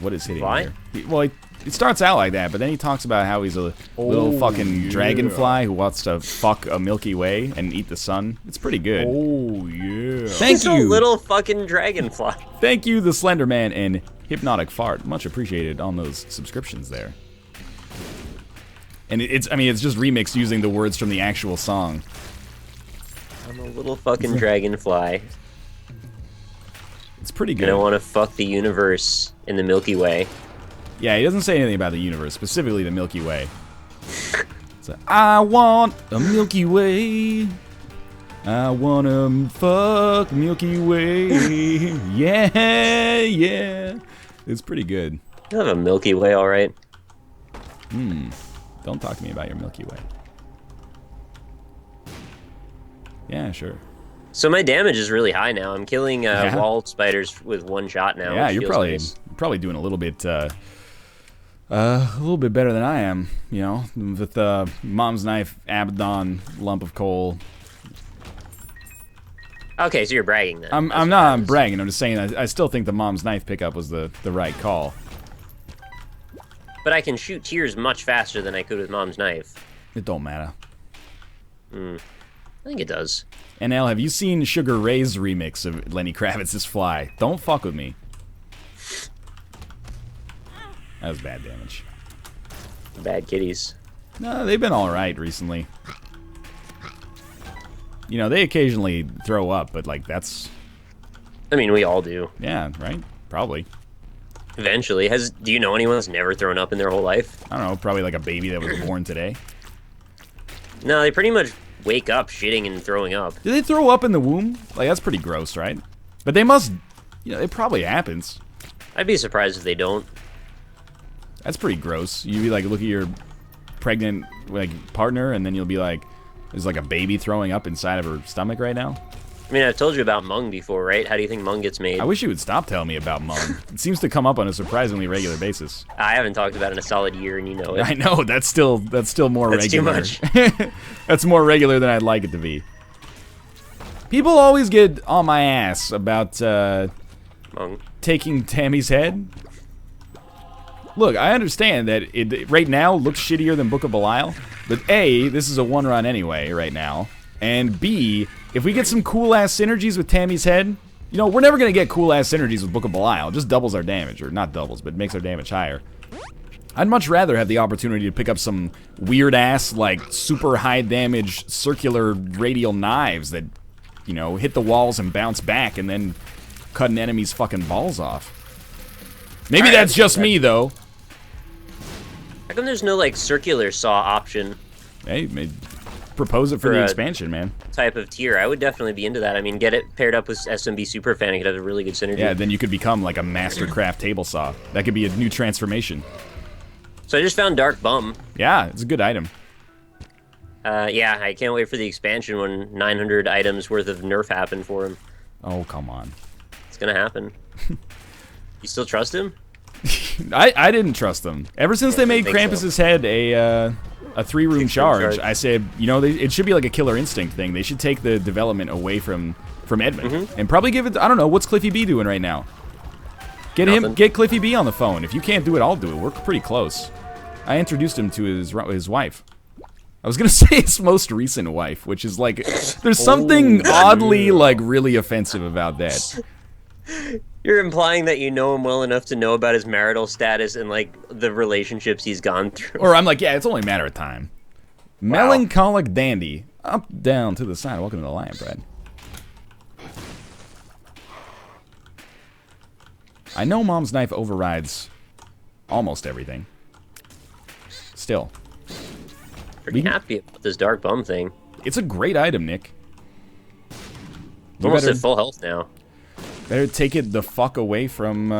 What is hitting Fly? Here? It starts out like that, but then he talks about how he's a little fucking dragonfly who wants to fuck a Milky Way and eat the sun. It's pretty good. Oh, yeah. Thank He's you. a little fucking dragonfly. Thank you, the Slender Man and Hypnotic Fart. Much appreciated on those subscriptions there. And it's just remixed using the words from the actual song. I'm a little fucking dragonfly. It's pretty good. And I want to fuck the universe in the Milky Way. Yeah, he doesn't say anything about the universe, specifically the Milky Way. So, I want a Milky Way. I wanna fuck Milky Way. Yeah, yeah. It's pretty good. You have a Milky Way, all right. Don't talk to me about your Milky Way. Yeah, sure. So my damage is really high now. I'm killing wall spiders with one shot now. Yeah, which you're feels probably doing a little bit better than I am. You know, with Mom's knife, Abaddon, lump of coal. Okay, so you're bragging then. I'm bragging. I'm just saying I still think the Mom's knife pickup was the right call. But I can shoot tears much faster than I could with Mom's knife. It don't matter. I think it does. NL, have you seen Sugar Ray's remix of Lenny Kravitz's Fly? Don't fuck with me. That was bad damage. Bad kitties. No, they've been alright recently. You know, they occasionally throw up, but like that's... I mean, we all do. Yeah, right? Probably. Eventually. Do you know anyone that's never thrown up in their whole life? I don't know, probably like a baby that was born today. No, they pretty much wake up shitting and throwing up. Do they throw up in the womb? Like, that's pretty gross, right? But they must, it probably happens. I'd be surprised if they don't. That's pretty gross. You like look at your pregnant like partner, and then you'll be like, there's like a baby throwing up inside of her stomach right now. I mean, I've told you about Mung before, right? How do you think Mung gets made? I wish you would stop telling me about Mung. It seems to come up on a surprisingly regular basis. I haven't talked about it in a solid year, and you know it. I know, that's still more That's regular. too much. That's more regular than I'd like it to be. People always get on my ass about Mung. taking Tammy's head. Look, I understand that it right now looks shittier than Book of Belial, but A, this is a one-run anyway right now, and B, if we get some cool-ass synergies with Tammy's head, we're never going to get cool-ass synergies with Book of Belial. It just doubles our damage, or not doubles, but makes our damage higher. I'd much rather have the opportunity to pick up some weird-ass, like, super high-damage circular radial knives that, hit the walls and bounce back and then cut an enemy's fucking balls off. Maybe that's just me, though. How come there's no, like, circular saw option? Hey, propose it for the expansion, man. Type of tier. I would definitely be into that. I mean, get it paired up with SMB Superfan and it could have a really good synergy. Yeah, then you could become, like, a Mastercraft table saw. That could be a new transformation. So I just found Dark Bum. Yeah, it's a good item. Yeah, I can't wait for the expansion when 900 items worth of nerf happen for him. Oh, come on. It's gonna happen. You still trust him? I didn't trust them. Ever since they made Krampus's head a 3-room charge, I said, it should be like a Killer Instinct thing. They should take the development away from Edmund and probably give it. I don't know, what's Cliffy B doing right now? Get Cliffy B on the phone. If you can't do it, I'll do it. We're pretty close. I introduced him to his wife. I was gonna say his most recent wife, which is like, there's something oddly like really offensive about that. You're implying that you know him well enough to know about his marital status and, like, the relationships he's gone through. Or I'm like, yeah, it's only a matter of time. Wow. Melancholic dandy. Up, down, to the side. Welcome to the Lion Bread. I know Mom's knife overrides almost everything. Still. Pretty happy about this Dark Bum thing. It's a great item, Nick. Almost at full health now. Better take it the fuck away from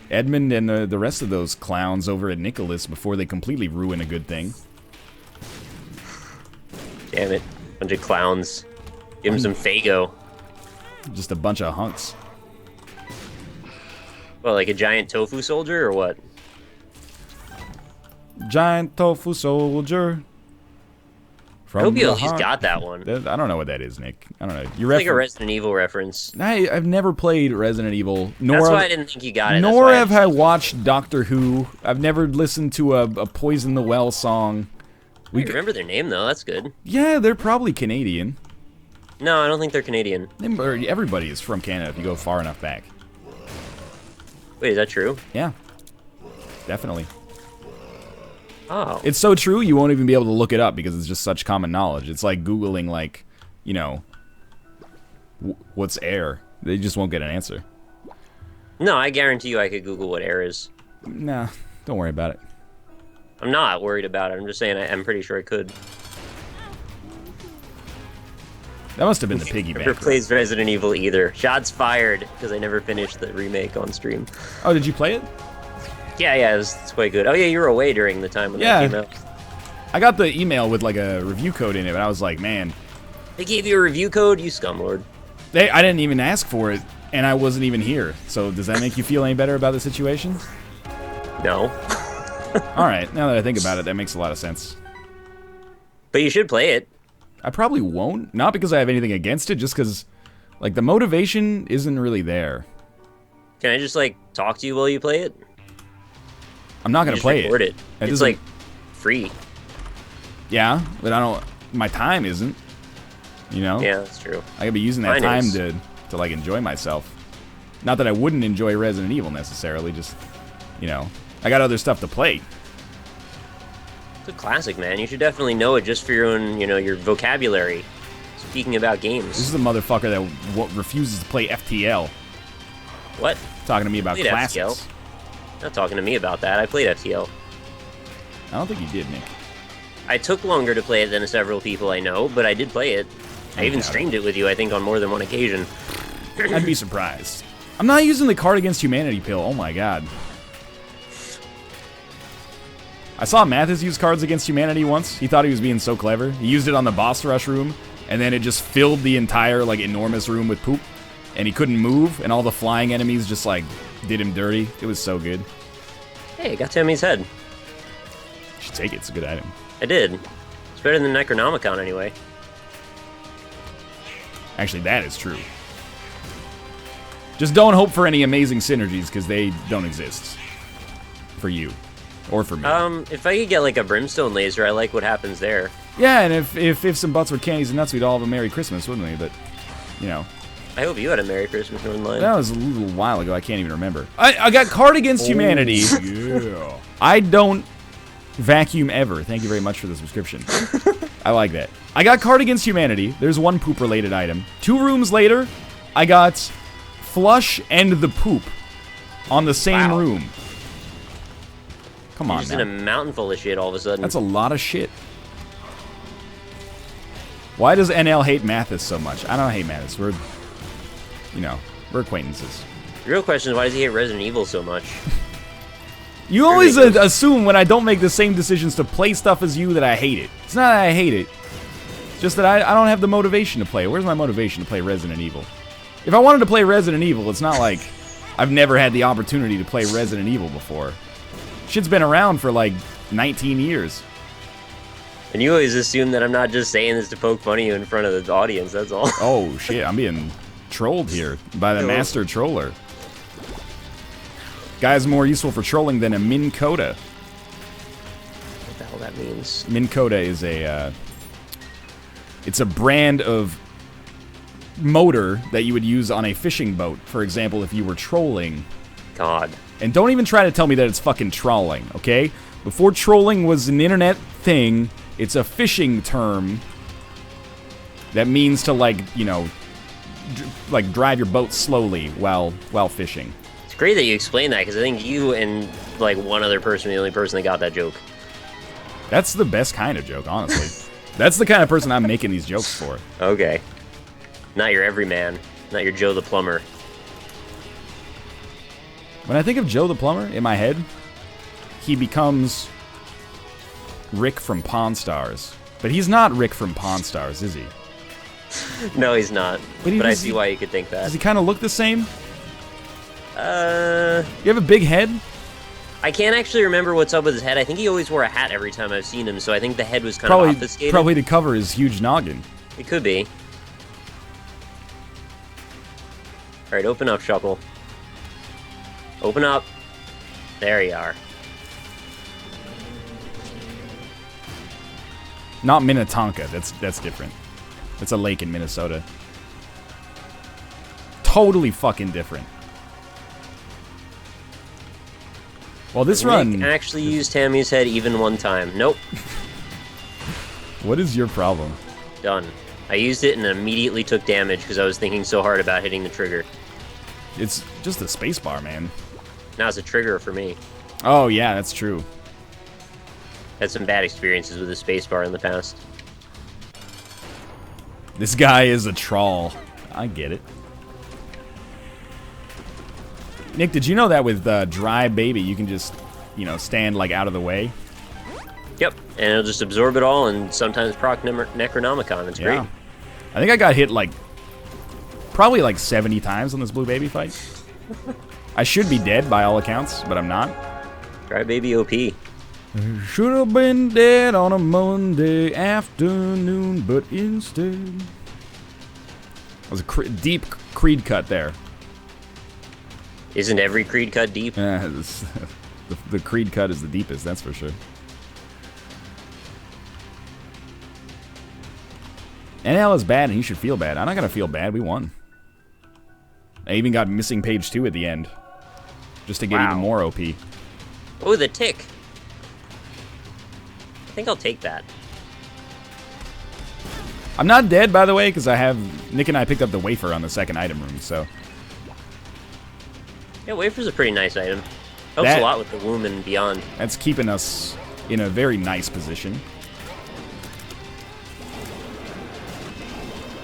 Edmund and the rest of those clowns over at Nicholas before they completely ruin a good thing. Damn it. Bunch of clowns. Give him some Fago. Just a bunch of hunks. Well, like a giant tofu soldier or what? Giant tofu soldier. I hope he's got that one. I don't know what that is, Nick. I don't know. It's like a Resident Evil reference. I've never played Resident Evil. That's why I didn't think you got it. Nor have I watched Doctor Who. I've never listened to a Poison the Well song. I remember their name, though. That's good. Yeah, they're probably Canadian. No, I don't think they're Canadian. Everybody is from Canada if you go far enough back. Wait, is that true? Yeah. Definitely. Oh. It's so true you won't even be able to look it up because it's just such common knowledge. It's like Googling, like, what's air? They just won't get an answer. No, I guarantee you I could Google what air is. Nah, don't worry about it. I'm not worried about it. I'm just saying I'm pretty sure I could. That must have been the piggyback. Never plays Resident Evil either. Shots fired because I never finished the remake on stream. Oh, did you play it? Yeah, it's quite good. Oh yeah, you were away during the time when that came out. I got the email with like a review code in it, and I was like, man. They gave you a review code, you scumlord. I didn't even ask for it, and I wasn't even here. So does that make you feel any better about the situation? No. All right, now that I think about it, that makes a lot of sense. But you should play it. I probably won't. Not because I have anything against it, just because, like, the motivation isn't really there. Can I just, like, talk to you while you play it? I'm not going to play it. It's, like, free. Yeah, but my time isn't. Yeah, that's true. I gotta be using that time to like enjoy myself. Not that I wouldn't enjoy Resident Evil necessarily, just I got other stuff to play. It's a classic, man. You should definitely know it just for your own, your vocabulary. Speaking about games. This is the motherfucker that refuses to play FTL. What? Talking to me about Played classics. FTL. Not talking to me about that. I played FTL. I don't think you did, Nick. I took longer to play it than several people I know, but I did play it. I even streamed it with you, I think, on more than one occasion. I'd be surprised. I'm not using the Card Against Humanity pill. Oh my god. I saw Mathis use Cards Against Humanity once. He thought he was being so clever. He used it on the boss rush room, and then it just filled the entire, like, enormous room with poop. And he couldn't move, and all the flying enemies just, like, did him dirty. It was so good. Hey, I got Tammy's head. You should take it. It's a good item. I did. It's better than Necronomicon, anyway. Actually, that is true. Just don't hope for any amazing synergies, because they don't exist. For you. Or for me. If I could get, like, a Brimstone Laser, I like what happens there. Yeah, and if some butts were candies and nuts, we'd all have a Merry Christmas, wouldn't we? But, you know. I hope you had a Merry Christmas, Northernlion. That was a little while ago. I can't even remember. I got Card Against Humanity. Yeah. I don't vacuum ever. Thank you very much for the subscription. I like that. I got Card Against Humanity. There's one poop-related item. 2 rooms later, I got Flush and the Poop on the same room. Come on, You're just in a mountain full of shit all of a sudden. That's a lot of shit. Why does NL hate Mathis so much? I don't hate Mathis. We're, you know, we're acquaintances. The real question is, why does he hate Resident Evil so much? You always assume when I don't make the same decisions to play stuff as you that I hate it. It's not that I hate it. It's just that I don't have the motivation to play. Where's my motivation to play Resident Evil? If I wanted to play Resident Evil, it's not like I've never had the opportunity to play Resident Evil before. Shit's been around for like 19 years. And you always assume that I'm not just saying this to poke fun at you in front of the audience, that's all. Oh shit, I'm being trolled here by the master troller. Guy's more useful for trolling than a Minn Kota. What the hell that means? Minn Kota is it's a brand of motor that you would use on a fishing boat, for example, if you were trolling. God. And don't even try to tell me that it's fucking trolling, okay? Before trolling was an internet thing, it's a fishing term that means to, like, you know, like drive your boat slowly while fishing. It's great that you explained that, because I think you and, like, one other person are the only person that got that joke. That's the best kind of joke, honestly. That's the kind of person I'm making these jokes for. Okay. Not your everyman. Not your Joe the Plumber. When I think of Joe the Plumber, in my head, he becomes Rick from Pawn Stars. But he's not Rick from Pawn Stars, is he? No, he's not. But I see why you could think that. Does he kind of look the same? You have a big head? I can't actually remember what's up with his head. I think he always wore a hat every time I've seen him, so I think the head was kind of obfuscated. Probably to cover his huge noggin. It could be. Alright, open up, Shuckle. Open up. There you are. Not Minnetonka. That's different. That's a lake in Minnesota. Totally fucking different. Well, this run... Nick actually used Tammy's head even one time. Nope. What is your problem? Done. I used it and immediately took damage because I was thinking so hard about hitting the trigger. It's just a spacebar, man. Now it's a trigger for me. Oh, yeah, that's true. Had some bad experiences with the spacebar in the past. This guy is a troll. I get it. Nick, did you know that with Dry Baby, you can just, you know, stand, like, out of the way? Yep, and it'll just absorb it all and sometimes proc Necronomicon. It's great. I think I got hit, like, probably, like, 70 times on this Blue Baby fight. I should be dead by all accounts, but I'm not. Dry Baby OP. Should have been dead on a Monday afternoon, but instead... That was a deep Creed cut there. Isn't every Creed cut deep? Yeah, the Creed cut is the deepest, that's for sure. NL is bad, and he should feel bad. I'm not gonna feel bad. We won. I even got missing page 2 at the end, just to get even more OP. Oh, the tick. I think I'll take that. I'm not dead, by the way, because Nick and I picked up the wafer on the second item room, so. Yeah, Wafer's a pretty nice item. Helps a lot with the womb and beyond. That's keeping us in a very nice position.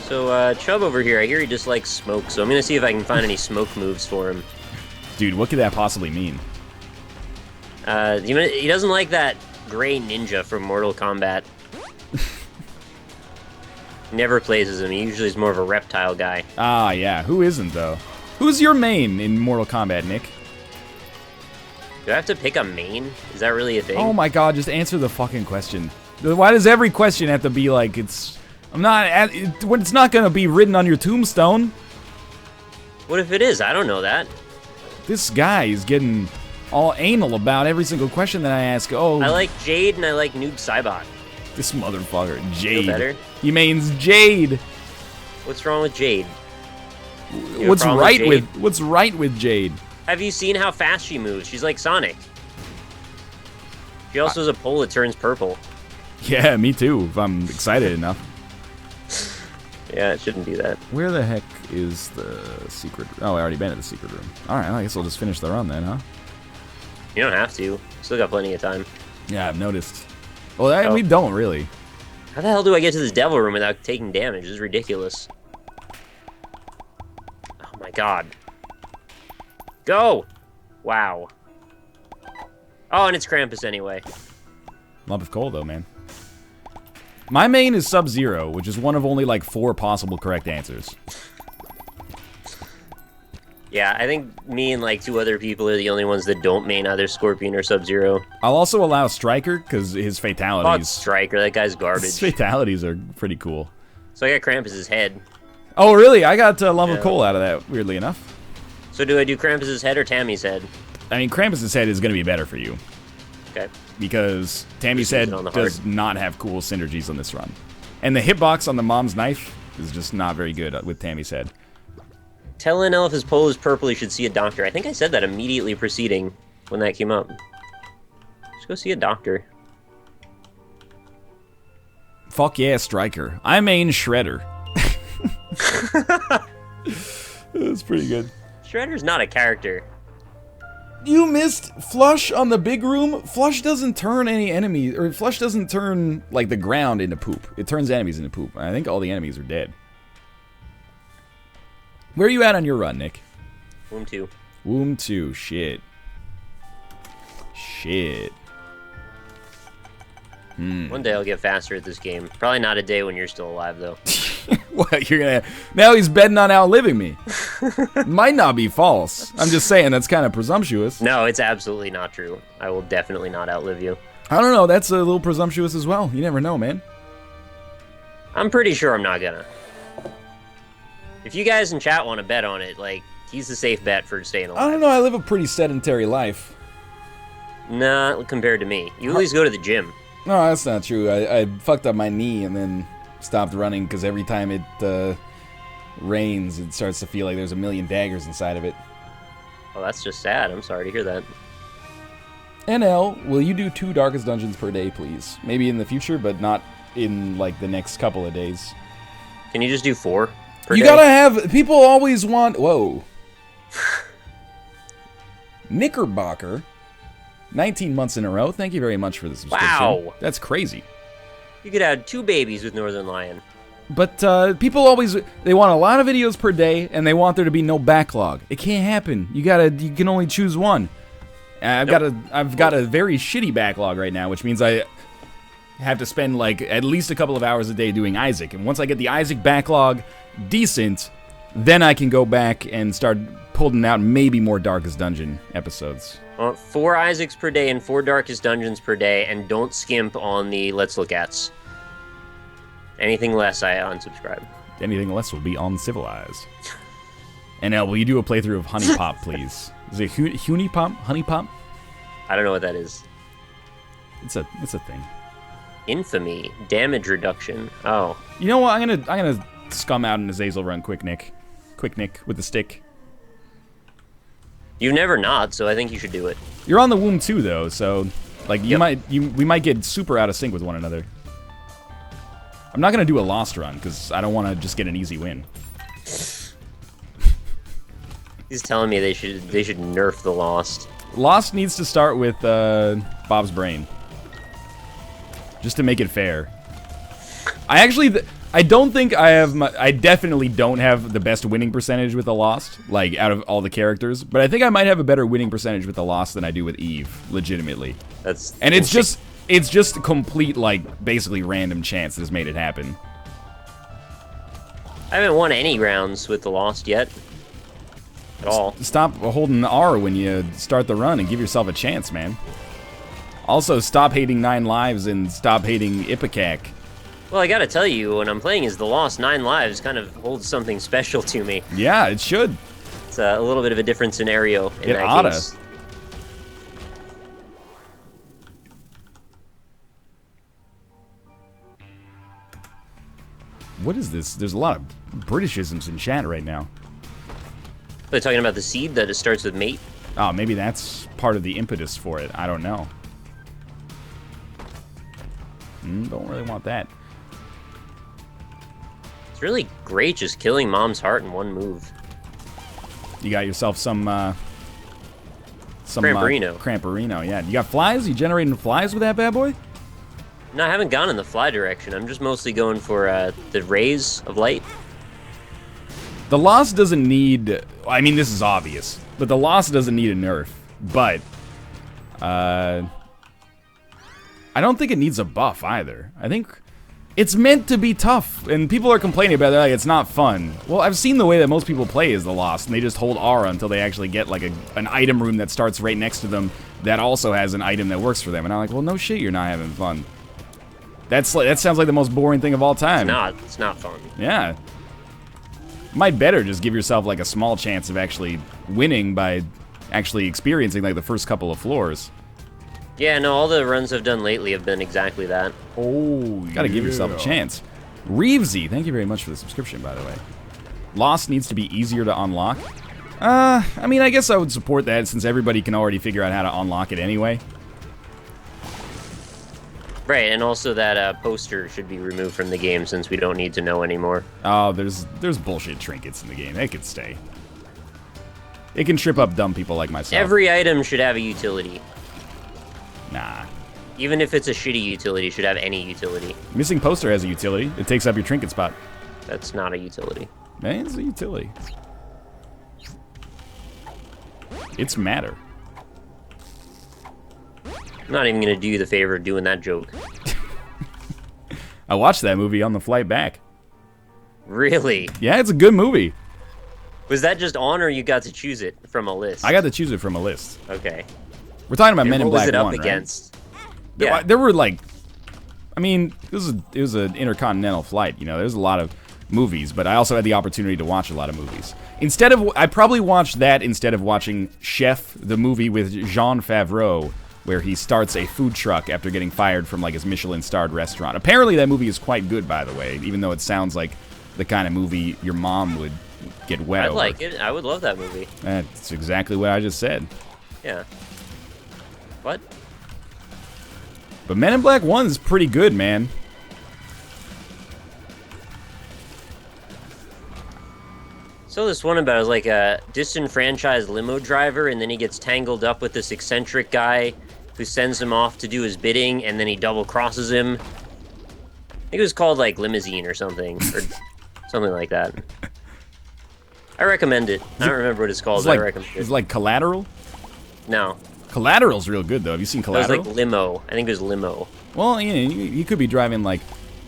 So, Chubb over here, I hear he dislikes smoke, so I'm gonna see if I can find any smoke moves for him. Dude, what could that possibly mean? He doesn't like that gray ninja from Mortal Kombat. Never plays as him. He usually is more of a reptile guy. Ah, yeah. Who isn't, though? Who's your main in Mortal Kombat, Nick? Do I have to pick a main? Is that really a thing? Oh my god, just answer the fucking question. Why does every question have to be like, it's not gonna be written on your tombstone? What if it is? I don't know that. This guy is getting all anal about every single question that I ask. Oh, I like Jade and I like Noob Saibot. This motherfucker, Jade. Feel better? He means Jade. What's wrong with Jade? What's right with Jade? Have you seen how fast she moves? She's like Sonic. She also has a pole that turns purple. Yeah, me too, if I'm excited enough. Yeah, it shouldn't do that. Where the heck is the secret? Oh, I already been at the secret room. Alright, I guess I'll just finish the run then, huh? You don't have to. Still got plenty of time. Yeah, I've noticed. Well, we don't really. How the hell do I get to this devil room without taking damage? This is ridiculous. Oh my god. Go! Wow. Oh, and it's Krampus anyway. Lump of coal, though, man. My main is Sub-Zero, which is one of only, like, 4 possible correct answers. Yeah, I think me and, like, 2 other people are the only ones that don't main either Scorpion or Sub-Zero. I'll also allow Striker, because his fatalities... Oh, Striker, that guy's garbage. His fatalities are pretty cool. So I got Krampus's head. Oh, really? I got Lump of Coal out of that, weirdly enough. So do I do Krampus's head or Tammy's head? I mean, Krampus's head is going to be better for you. Okay. Because Tammy's head does not have cool synergies on this run. And the hitbox on the mom's knife is just not very good with Tammy's head. Tell an elf his pole is purple, he should see a doctor. I think I said that immediately preceding when that came up. Just go see a doctor. Fuck yeah, Striker. I main Shredder. That's pretty good. Shredder's not a character. You missed Flush on the big room. Flush doesn't turn any enemies, or Flush doesn't turn, like, the ground into poop. It turns enemies into poop. I think all the enemies are dead. Where are you at on your run, Nick? Womb 2. Womb 2. Shit. Shit. One day I'll get faster at this game. Probably not a day when you're still alive, though. What, you're gonna... Now he's betting on outliving me. Might not be false. I'm just saying that's kind of presumptuous. No, it's absolutely not true. I will definitely not outlive you. I don't know. That's a little presumptuous as well. You never know, man. I'm pretty sure I'm not gonna. If you guys in chat want to bet on it, like, he's the safe bet for staying alive. I don't know. I live a pretty sedentary life. Nah, compared to me. You at least go to the gym. No, that's not true. I fucked up my knee and then stopped running because every time it rains, it starts to feel like there's a million daggers inside of it. Oh, that's just sad. I'm sorry to hear that. NL, will you do 2 Darkest Dungeons per day, please? Maybe in the future, but not in, like, the next couple of days. Can you just do 4 per day? You gotta have... People always want... Whoa. Knickerbocker. 19 months in a row. Thank you very much for the subscription. Wow. That's crazy. You could have 2 babies with Northernlion. But people always... They want a lot of videos per day, and they want there to be no backlog. It can't happen. You can only choose one. I've got a very shitty backlog right now, which means I have to spend like at least a couple of hours a day doing Isaac. And once I get the Isaac backlog decent, then I can go back and start pulling out maybe more Darkest Dungeon episodes. 4 Isaacs per day and 4 Darkest Dungeons per day, and don't skimp on the Let's Look Ats. Anything less, I unsubscribe. Anything less will be uncivilized. NL, will you do a playthrough of Honey Pop, please? Is it Honey Pop? Honey Pop? I don't know what that is. It's a thing. Infamy, damage reduction. Oh. You know what? I'm gonna scum out an Azazel run, quick Nick with the stick. You've never not, so I think you should do it. You're on the womb too, though, so like we might get super out of sync with one another. I'm not gonna do a lost run because I don't want to just get an easy win. He's telling me they should nerf the Lost. Lost needs to start with Bob's brain, just to make it fair. I don't think I have. I definitely don't have the best winning percentage with the Lost, like out of all the characters. But I think I might have a better winning percentage with the Lost than I do with Eve, legitimately. And it's just complete, like, basically random chance that has made it happen. I haven't won any rounds with the Lost yet. At all. Stop holding R when you start the run and give yourself a chance, man. Also, stop hating 9 lives and stop hating Ipecac. Well, I gotta tell you, when I'm playing as the Lost, 9 lives kind of holds something special to me. Yeah, it should. It's a little bit of a different scenario in that case. What is this? There's a lot of Britishisms in chat right now. They're talking about the seed that it starts with mate. Oh, maybe that's part of the impetus for it. I don't know. Don't really want that. It's really great just killing Mom's heart in one move. You got yourself some Cramperino. Cramperino, yeah. You got flies? You generating flies with that bad boy? No, I haven't gone in the fly direction. I'm just mostly going for the rays of light. The Lost doesn't need... I mean, this is obvious, but the Lost doesn't need a nerf. But, I don't think it needs a buff either. I think it's meant to be tough, and people are complaining about it, like, it's not fun. Well, I've seen the way that most people play as the Lost, and they just hold R until they actually get, like, an item room that starts right next to them that also has an item that works for them. And I'm like, well, no shit, you're not having fun. That sounds like the most boring thing of all time. It's not fun. Yeah. Might better just give yourself like a small chance of actually winning by actually experiencing like the first couple of floors. Yeah, no, all the runs I've done lately have been exactly that. Oh, you gotta give yourself a chance. Reevesy, thank you very much for the subscription, by the way. Lost needs to be easier to unlock. I mean, I guess I would support that since everybody can already figure out how to unlock it anyway. Right, and also that poster should be removed from the game since we don't need to know anymore. Oh, there's bullshit trinkets in the game. They could stay. It can trip up dumb people like myself. Every item should have a utility. Nah. Even if it's a shitty utility, it should have any utility. Missing poster has a utility. It takes up your trinket spot. That's not a utility. Man, it's a utility. It's matter. I'm not even going to do you the favor of doing that joke. I watched that movie on the flight back. Really? Yeah, it's a good movie. Was that just on, or you got to choose it from a list? I got to choose it from a list. Okay. We're talking about Men in Black 1, Black what was it up against? Right? Yeah. There were like... I mean, it was an intercontinental flight, you know. There's a lot of movies, but I also had the opportunity to watch a lot of movies. I probably watched that instead of watching Chef, the movie with Jean Favreau, where he starts a food truck after getting fired from like his Michelin-starred restaurant. Apparently that movie is quite good, by the way, even though it sounds like the kind of movie your mom would get wet over. I'd like it. I would love that movie. That's exactly what I just said. Yeah. What? But Men in Black 1 is pretty good, man. So this one about is like a disenfranchised limo driver, and then he gets tangled up with this eccentric guy who sends him off to do his bidding, and then he double crosses him. I think it was called like Limousine or something, or something like that. I recommend it. I don't remember what it's called, but I recommend it. It's like Collateral? No. Collateral's real good, though. Have you seen Collateral? It was like Limo. I think it was Limo. Well, you could be driving like...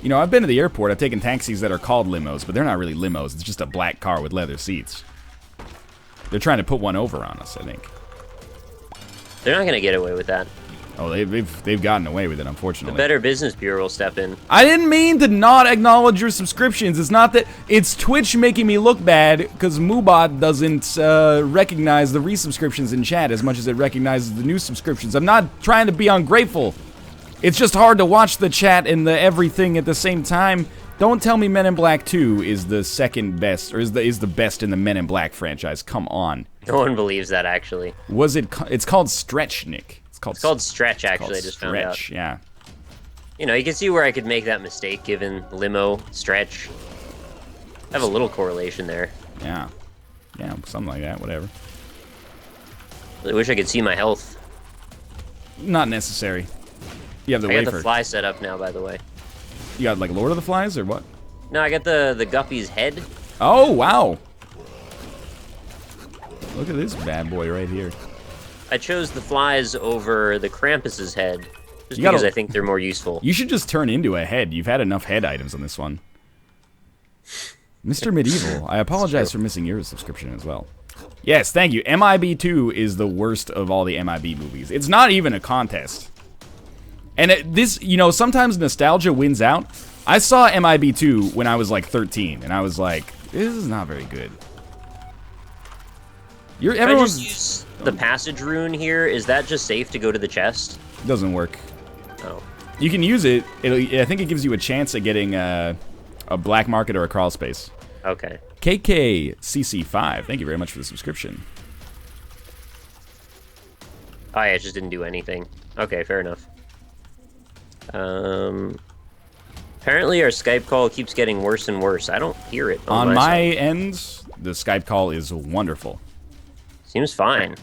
You know, I've been to the airport. I've taken taxis that are called limos, but they're not really limos. It's just a black car with leather seats. They're trying to put one over on us, I think. They're not going to get away with that. Oh, they've gotten away with it, unfortunately. The Better Business Bureau will step in. I didn't mean to not acknowledge your subscriptions. It's not that... It's Twitch making me look bad because Moobot doesn't recognize the resubscriptions in chat as much as it recognizes the new subscriptions. I'm not trying to be ungrateful. It's just hard to watch the chat and the everything at the same time. Don't tell me Men in Black 2 is the second best, or is the best in the Men in Black franchise. Come on. No one believes that, actually. It's called Stretch, Nick. It's called Stretch, actually. I just found out. Stretch, yeah. You know, you can see where I could make that mistake, given Limo, Stretch. I have a little correlation there. Yeah. Yeah, something like that, whatever. I wish I could see my health. Not necessary. You have the I got wafer. the fly set up now, by the way. You got, like, Lord of the Flies, or what? No, I got the Guppy's head. Oh, wow. Look at this bad boy right here. I chose the flies over the Krampus's head, just You gotta- because I think they're more useful. You should just turn into a head. You've had enough head items on this one. Mr. Medieval, I apologize for missing your subscription as well. Yes, thank you. MIB2 is the worst of all the MIB movies. It's not even a contest. And this, you know, sometimes nostalgia wins out. I saw MIB2 when I was like 13, and I was like, this is not very good. If I just use the passage rune here, is that just safe to go to the chest? Doesn't work. Oh. You can use it. I think it gives you a chance at getting a black market or a crawl space. Okay. KKCC5, thank you very much for the subscription. Oh, yeah, it just didn't do anything. Okay, fair enough. Apparently our Skype call keeps getting worse and worse. I don't hear it On my side. end, the Skype call is wonderful. Seems fine.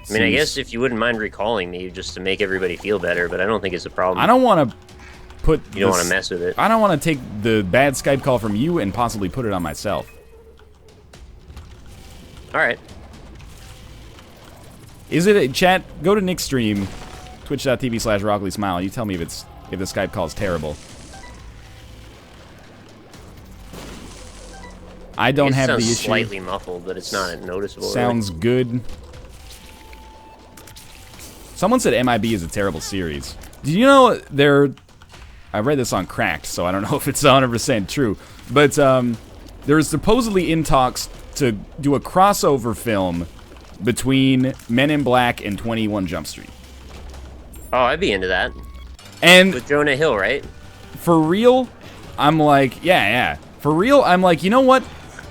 I mean, I guess if you wouldn't mind recalling me just to make everybody feel better, but I don't think it's a problem. I don't want to put... You don't want to mess with it. I don't want to take the bad Skype call from you and possibly put it on myself. Alright. Is it... Chat, go to Nick's stream, twitch.tv/RockleySmile. You tell me if the Skype call is terrible. I don't have the issue. It sounds slightly muffled, but it's not noticeable. Sounds good. Someone said MIB is a terrible series. Do you know I read this on Cracked, so I don't know if it's 100% true. But there's supposedly in talks to do a crossover film between Men in Black and 21 Jump Street. Oh, I'd be into that. And with Jonah Hill, right? For real, I'm like, yeah. For real, I'm like, you know what?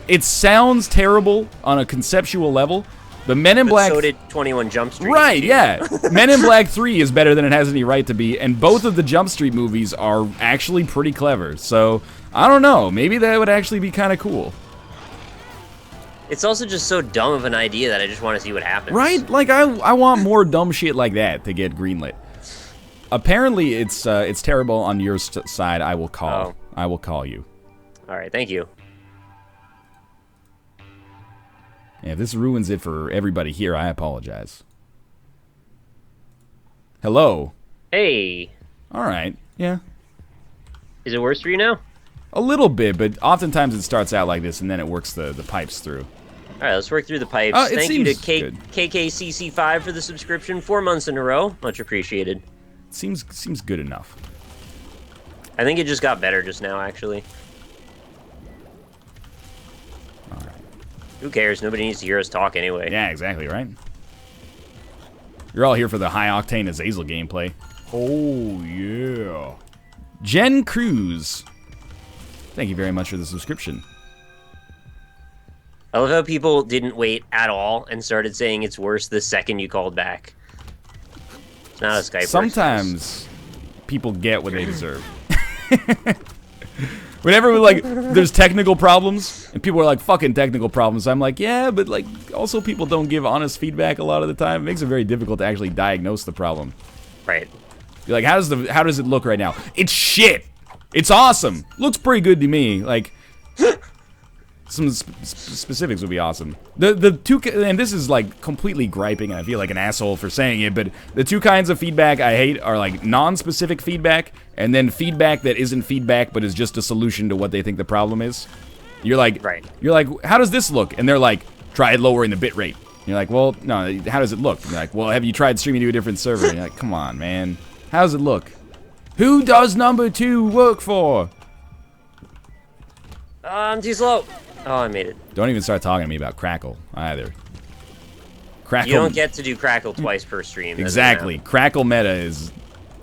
It sounds terrible on a conceptual level, but Men in Black... so did 21 Jump Street. Right, yeah. Men in Black 3 is better than it has any right to be, and both of the Jump Street movies are actually pretty clever. So, I don't know. Maybe that would actually be kind of cool. It's also just so dumb of an idea that I just want to see what happens. Right? Like, I want more dumb shit like that to get greenlit. Apparently, it's terrible on your side. I will call. Oh. I will call you. All right, thank you. Yeah, if this ruins it for everybody here, I apologize. Hello. Hey. All right. Yeah. Is it worse for you now? A little bit, but oftentimes it starts out like this, and then it works the pipes through. All right, let's work through the pipes. Thank you to KKCC5 for the subscription. 4 months in a row. Much appreciated. Seems good enough. I think it just got better just now, actually. Who cares? Nobody needs to hear us talk anyway. Yeah, exactly, right? You're all here for the high-octane Azazel gameplay. Oh, yeah. Jen Cruz. Thank you very much for the subscription. I love how people didn't wait at all and started saying it's worse the second you called back. It's not a Skype. Sometimes people get what they deserve. Whenever, like, there's technical problems, and people are like, fucking technical problems, I'm like, yeah, but, like, also people don't give honest feedback a lot of the time. It makes it very difficult to actually diagnose the problem. Right. You're like, how does it look right now? It's shit! It's awesome! Looks pretty good to me. Like, some specifics would be awesome. The two, and this is, like, completely griping, and I feel like an asshole for saying it, but the two kinds of feedback I hate are, like, non-specific feedback, and then feedback that isn't feedback but is just a solution to what they think the problem is. You're like, how does this look? And they're like, try lowering the bit rate. You're like, well, no, how does it look? And you're like, well, have you tried streaming to a different server? And you're like, come on, man. How does it look? Who does number 2 work for? I'm too slow. Oh, I made it. Don't even start talking to me about Crackle either. Crackle. You don't get to do Crackle twice per stream. Exactly. Crackle meta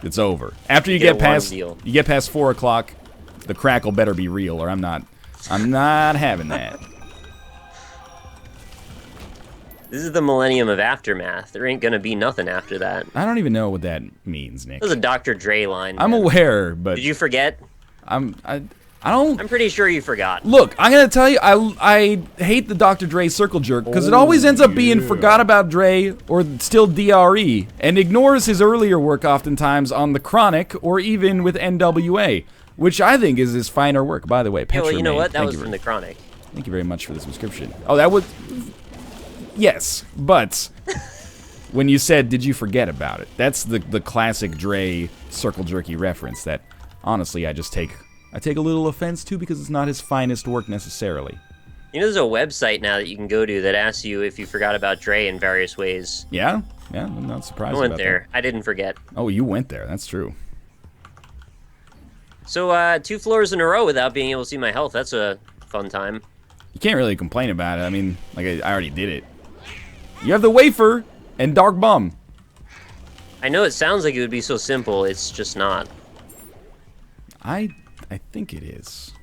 it's over. After you get past 4 o'clock, the Crackle better be real, or I'm not having that. This is the millennium of Aftermath. There ain't gonna be nothing after that. I don't even know what that means, Nick. That was a Dr. Dre line. I'm aware, but did you forget? I'm pretty sure you forgot. Look, I'm gonna tell you, I hate the Dr. Dre circle jerk because it always ends up being forgot about Dre or still DRE and ignores his earlier work oftentimes on the Chronic or even with NWA, which I think is his finer work. By the way, Yeah, well, you know what? That was from the Chronic. Thank you very much for the subscription. Oh, that was... Yes, but when you said, did you forget about it? That's the classic Dre circle jerky reference that, honestly, I take a little offense to because it's not his finest work necessarily. You know, there's a website now that you can go to that asks you if you forgot about Dre in various ways. Yeah? Yeah, I'm not surprised I went about there. that. I didn't forget. Oh, you went there. That's true. So, 2 floors in a row without being able to see my health. That's a fun time. You can't really complain about it. I mean, like, I already did it. You have the wafer and Dark Bum. I know it sounds like it would be so simple. It's just not. I think it is.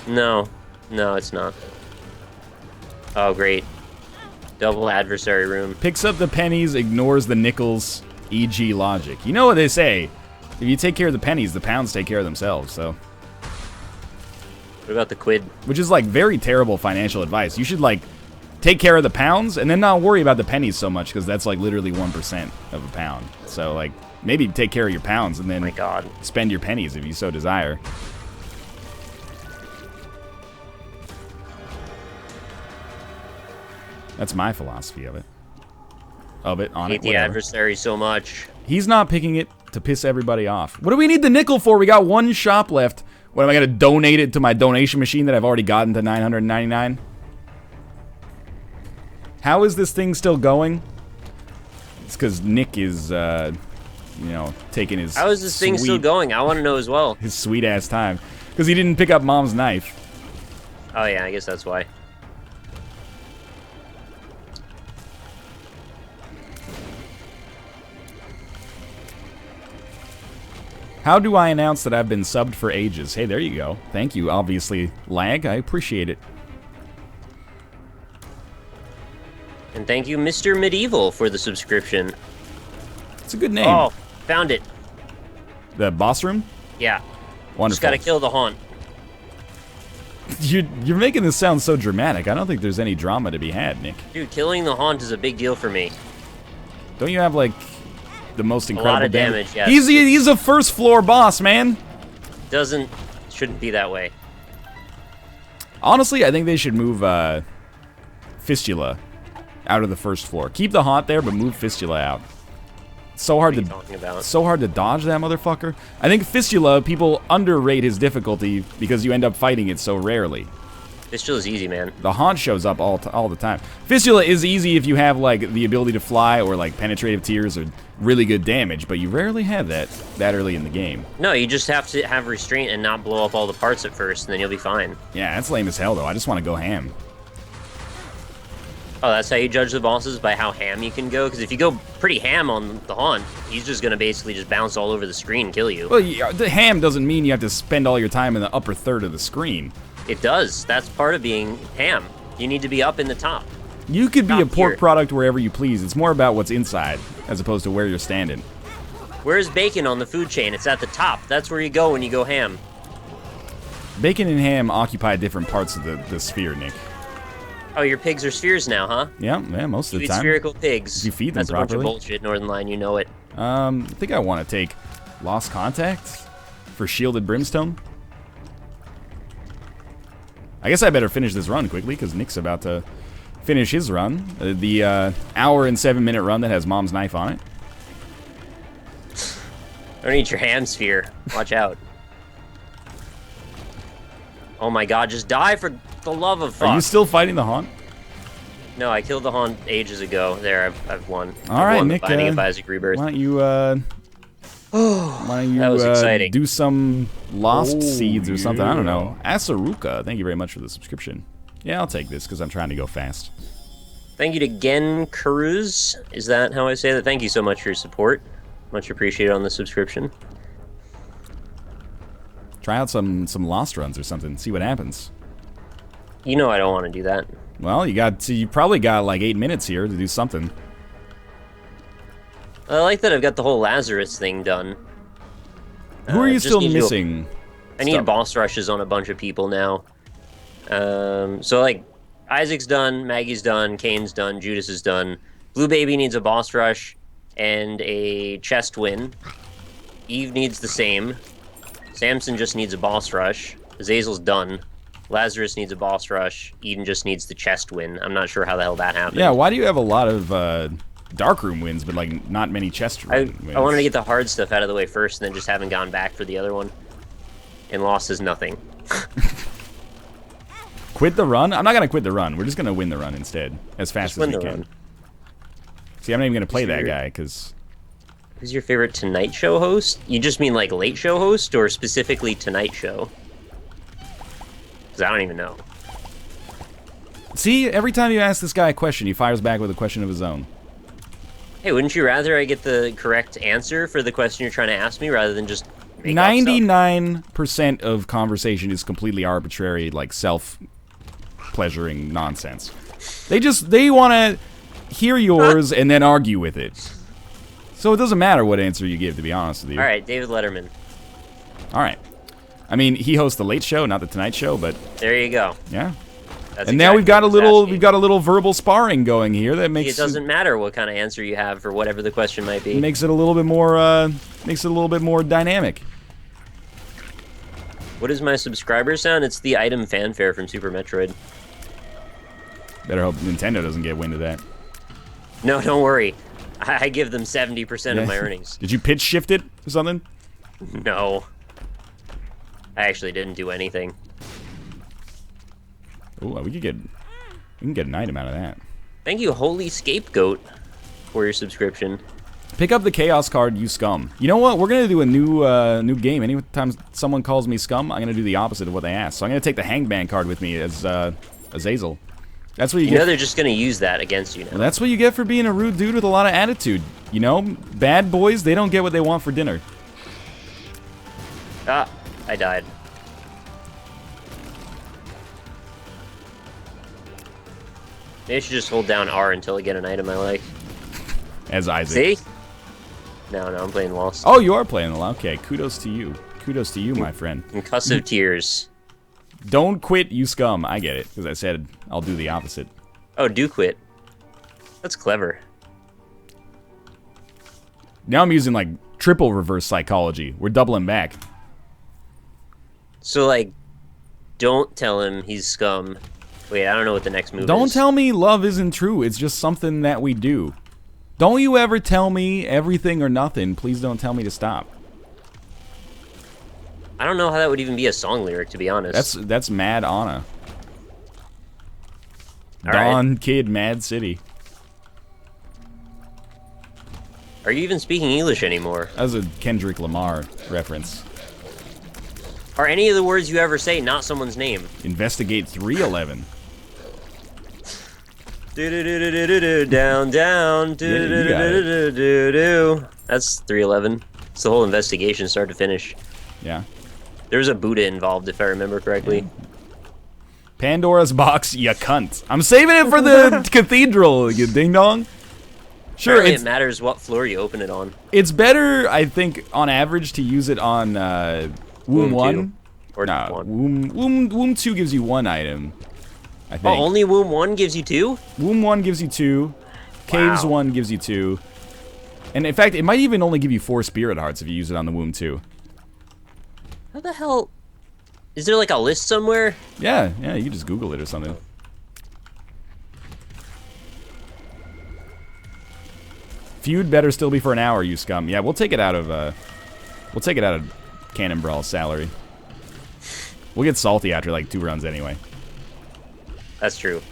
No, it's not. Oh, great. Double adversary room. Picks up the pennies, ignores the nickels, e.g. logic. You know what they say. If you take care of the pennies, the pounds take care of themselves, so. What about the quid? Which is, like, very terrible financial advice. You should, like, take care of the pounds and then not worry about the pennies so much because that's, like, literally 1% of a pound. So, like, maybe take care of your pounds and then oh my God. Spend your pennies if you so desire. That's my philosophy of it. On it. Hate the adversary so much. He's not picking it to piss everybody off. What do we need the nickel for? We got 1 shop left. What, am I going to donate it to my donation machine that I've already gotten to 999? How is this thing still going? It's because Nick is, you know, taking his How is this thing still going? I want to know as well. His sweet-ass time. Because he didn't pick up Mom's knife. Oh, yeah, I guess that's why. How do I announce that I've been subbed for ages? Hey, there you go. Thank you, obviously, Lag. I appreciate it. And thank you, Mr. Medieval, for the subscription. It's a good name. Oh, found it. The boss room? Yeah. Wonderful. Just gotta kill the haunt. You're making this sound so dramatic. I don't think there's any drama to be had, Nick. Dude, killing the haunt is a big deal for me. Don't you have, like, the most incredible a lot of damage, yes. He's a first floor boss, man. Shouldn't be that way. Honestly, I think they should move Fistula out of the first floor. Keep the haunt there, but move Fistula out. So hard What are you talking about? so hard to dodge that motherfucker. I think Fistula, people underrate his difficulty because you end up fighting it so rarely. Fistula's easy, man. The haunt shows up all the time. Fistula is easy if you have, like, the ability to fly or, like, penetrative tears or really good damage, but you rarely have that early in the game. No, you just have to have restraint and not blow up all the parts at first, and then you'll be fine. Yeah, that's lame as hell, though. I just want to go ham. Oh, that's how you judge the bosses, by how ham you can go? Because if you go pretty ham on the haunt, he's just going to basically just bounce all over the screen and kill you. Well, the ham doesn't mean you have to spend all your time in the upper third of the screen. It does. That's part of being ham. You need to be up in the top. You could be a pork tier. product wherever you please. It's more about what's inside as opposed to where you're standing. Where's bacon on the food chain? It's at the top. That's where you go when you go ham. Bacon and ham occupy different parts of the sphere, Nick. Oh, your pigs are spheres now, huh? Yeah, most of You the eat time. spherical pigs. You feed them That's properly. a bunch of bullshit, Northernlion. You know it. I think I want to take Lost Contact for Shielded Brimstone. I guess I better finish this run quickly because Nick's about to finish his run. The hour and 7-minute run that has Mom's knife on it. Don't eat your hand sphere. Watch out. Oh my god, just die for the love of fuck. Are you still fighting the haunt? No, I killed the haunt ages ago. There, I've won. All I've right, won Nick. the Binding of Isaac Rebirth. Why don't you That was exciting. do some Lost Seeds or something? I don't know. Asaruka, thank you very much for the subscription. Yeah, I'll take this because I'm trying to go fast. Thank you to Gen Cruz. Is that how I say that? Thank you so much for your support. Much appreciated on the subscription. Try out some Lost runs or something. See what happens. You know I don't want to do that. Well, you probably got like 8 minutes here to do something. I like that I've got the whole Lazarus thing done. Who are you just still need to- missing? I need boss rushes on a bunch of people now. So, like, Isaac's done, Maggie's done, Kane's done, Judas is done. Blue Baby needs a boss rush and a chest win. Eve needs the same. Samson just needs a boss rush. Azazel's done. Lazarus needs a boss rush. Eden just needs the chest win. I'm not sure how the hell that happened. Yeah, why do you have a lot of darkroom wins, but like not many chest wins? I wanted to get the hard stuff out of the way first, and then just haven't gone back for the other one. And lost is nothing. Quit the run? I'm not gonna quit the run. We're just gonna win the run instead, as fast as we can. Run. See, I'm not even gonna play that guy because. Who's your favorite Tonight Show host? You just mean like Late Show host, or specifically Tonight Show? Because I don't even know. See, every time you ask this guy a question, he fires back with a question of his own. Hey, wouldn't you rather I get the correct answer for the question you're trying to ask me rather than just make 99% of conversation is completely arbitrary, like self-pleasuring nonsense. They want to hear yours and then argue with it. So it doesn't matter what answer you give, to be honest with you. All right, David Letterman. All right. I mean, he hosts the Late Show, not the Tonight Show, but there you go. Yeah. That's and now we've got a little verbal sparring going here that makes it doesn't matter what kind of answer you have for whatever the question might be. Makes it a little bit more dynamic. What is my subscriber sound? It's the item fanfare from Super Metroid. Better hope Nintendo doesn't get wind of that. No, don't worry. I give them 70% of my earnings. Did you pitch shift it or something? No. I actually didn't do anything. Ooh, we can get an item out of that. Thank you, Holy Scapegoat, for your subscription. Pick up the Chaos card, you scum. You know what? We're gonna do a new game. Anytime someone calls me scum, I'm gonna do the opposite of what they ask. So I'm gonna take the Hangman card with me as Azazel. That's what you get. You know they're just gonna use that against you now. Well, that's what you get for being a rude dude with a lot of attitude. You know, bad boys, they don't get what they want for dinner. Ah, I died. Maybe I should just hold down R until I get an item I like. As Isaac. See? No, I'm playing Lost. Oh, you are playing Lost. Okay, kudos to you. Kudos to you, my friend. Concussive tears. Don't quit, you scum. I get it, because I said I'll do the opposite. Oh, do quit. That's clever. Now I'm using, like, triple reverse psychology. We're doubling back. So, like, don't tell him he's scum. Wait, I don't know what the next move is. Don't tell me love isn't true. It's just something that we do. Don't you ever tell me everything or nothing. Please don't tell me to stop. I don't know how that would even be a song lyric, to be honest. That's Mad Anna. All Don right. Kid Mad City. Are you even speaking English anymore? That was a Kendrick Lamar reference. Are any of the words you ever say not someone's name? Investigate 311. Do-do-do-do-do-do, down, down, do-do-do-do-do-do-do. That's 311. It's the whole investigation, start to finish. Yeah. There's a Buddha involved, if I remember correctly. Yeah. Pandora's box, ya cunt. I'm saving it for the cathedral, you ding-dong. Sure, it matters what floor you open it on. It's better, I think, on average, to use it on Womb 1. Or nah, 1. Womb 2 gives you 1 item, I think. Oh, only Womb 1 gives you 2? Womb 1 gives you 2. Caves 1 gives you 2. And in fact, it might even only give you 4 Spirit Hearts if you use it on the Womb 2. How the hell? Is there like a list somewhere? Yeah, you can just Google it or something. Feud better still be for an hour, you scum. Yeah, we'll take it out of Cannon Brawl's salary. We'll get salty after like 2 runs anyway. That's true.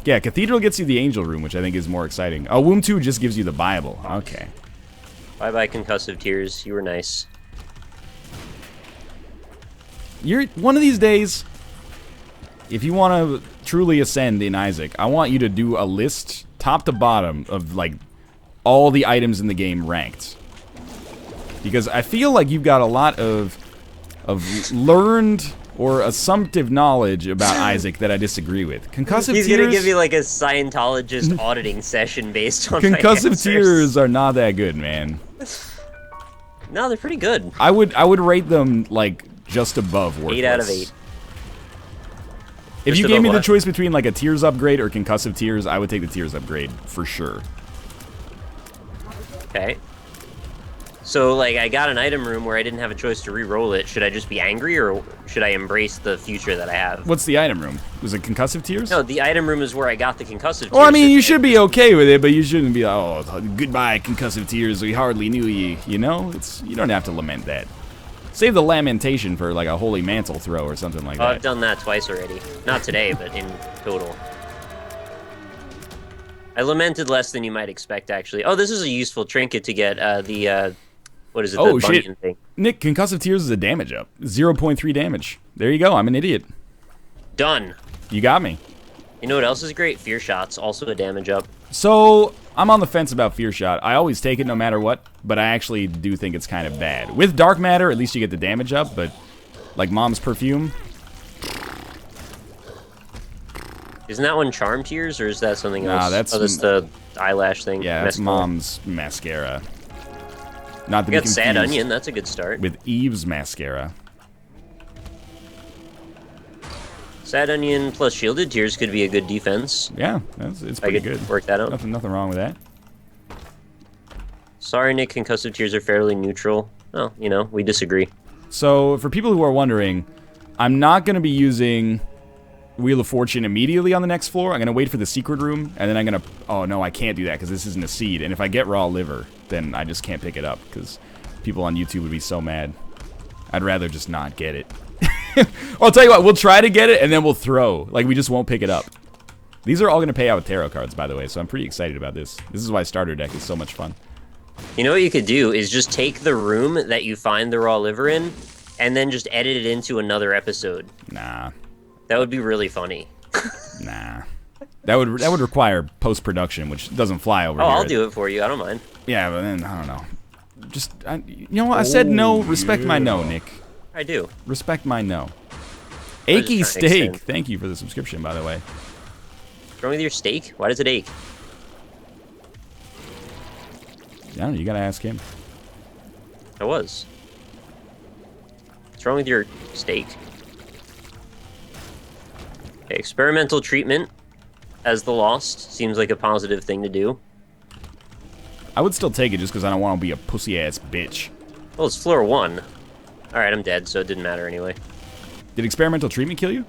Yeah, Cathedral gets you the Angel Room, which I think is more exciting. Oh, Womb 2 just gives you the Bible. Okay. Bye-bye, Concussive Tears. You were nice. One of these days, if you want to truly ascend in Isaac, I want you to do a list, top to bottom, of like all the items in the game ranked. Because I feel like you've got a lot of learned or assumptive knowledge about Isaac that I disagree with. Concussive Tears... He's gonna give you like a Scientologist auditing session based on Concussive Tears are not that good, man. No, they're pretty good. I would rate them like just above worthless. 8 out of 8. If Just you gave me above the what? choice between like a tears upgrade or concussive tears, I would take the tears upgrade for sure. Okay. So, like, I got an item room where I didn't have a choice to re-roll it. Should I just be angry, or should I embrace the future that I have? What's the item room? Was it concussive tears? No, the item room is where I got the concussive Well, I tears. mean, you should be okay with it, but you shouldn't be like, oh, goodbye, concussive tears. We hardly knew ye. You know, you don't have to lament that. Save the lamentation for like a holy mantle throw or something like that. I've done that twice already. Not today, but in total. I lamented less than you might expect, actually. Oh, this is a useful trinket to get. What is it? Oh, the shit. bunion thing. Nick, concussive tears is a damage up. 0.3 damage. There you go. I'm an idiot. Done. You got me. You know what else is great? Fear shots, also a damage up. So, I'm on the fence about Fear Shot. I always take it no matter what, but I actually do think it's kind of bad. With Dark Matter, at least you get the damage up, but like Mom's Perfume. Isn't that one Charm Tears, or is that something Nah, else? that's- Oh, that's the eyelash thing. Yeah, that's Mascara. Mom's mascara. Not to We be got Sad confused Onion, that's a good start. with Eve's mascara. Sad Onion plus Shielded Tears could be a good defense. Yeah, it's I pretty could good. work that out. Nothing wrong with that. Sorry, Nick, concussive tears are fairly neutral. Oh, you know, we disagree. So, for people who are wondering, I'm not going to be using Wheel of Fortune immediately on the next floor. I'm going to wait for the secret room, and then I'm going to... Oh, no, I can't do that because this isn't a seed. And if I get raw liver, then I just can't pick it up because people on YouTube would be so mad. I'd rather just not get it. I'll tell you what, we'll try to get it, and then we'll throw. Like, we just won't pick it up. These are all going to pay out with tarot cards, by the way, so I'm pretty excited about this. This is why Starter Deck is so much fun. You know what you could do is just take the room that you find the raw liver in, and then just edit it into another episode. Nah. That would be really funny. Nah. That would require post-production, which doesn't fly over Oh, here. I'll do it for you. I don't mind. Yeah, but then, I don't know. You know what? I said no. Respect my no, Nick. I do. Respect my no. I'm just Achy trying to Steak. extend. Thank you for the subscription, by the way. What's wrong with your steak? Why does it ache? I don't know. You gotta ask him. I was. What's wrong with your steak? Okay, experimental treatment as the Lost seems like a positive thing to do. I would still take it just because I don't want to be a pussy-ass bitch. Well, it's floor 1. Alright, I'm dead, so it didn't matter anyway. Did experimental treatment kill you?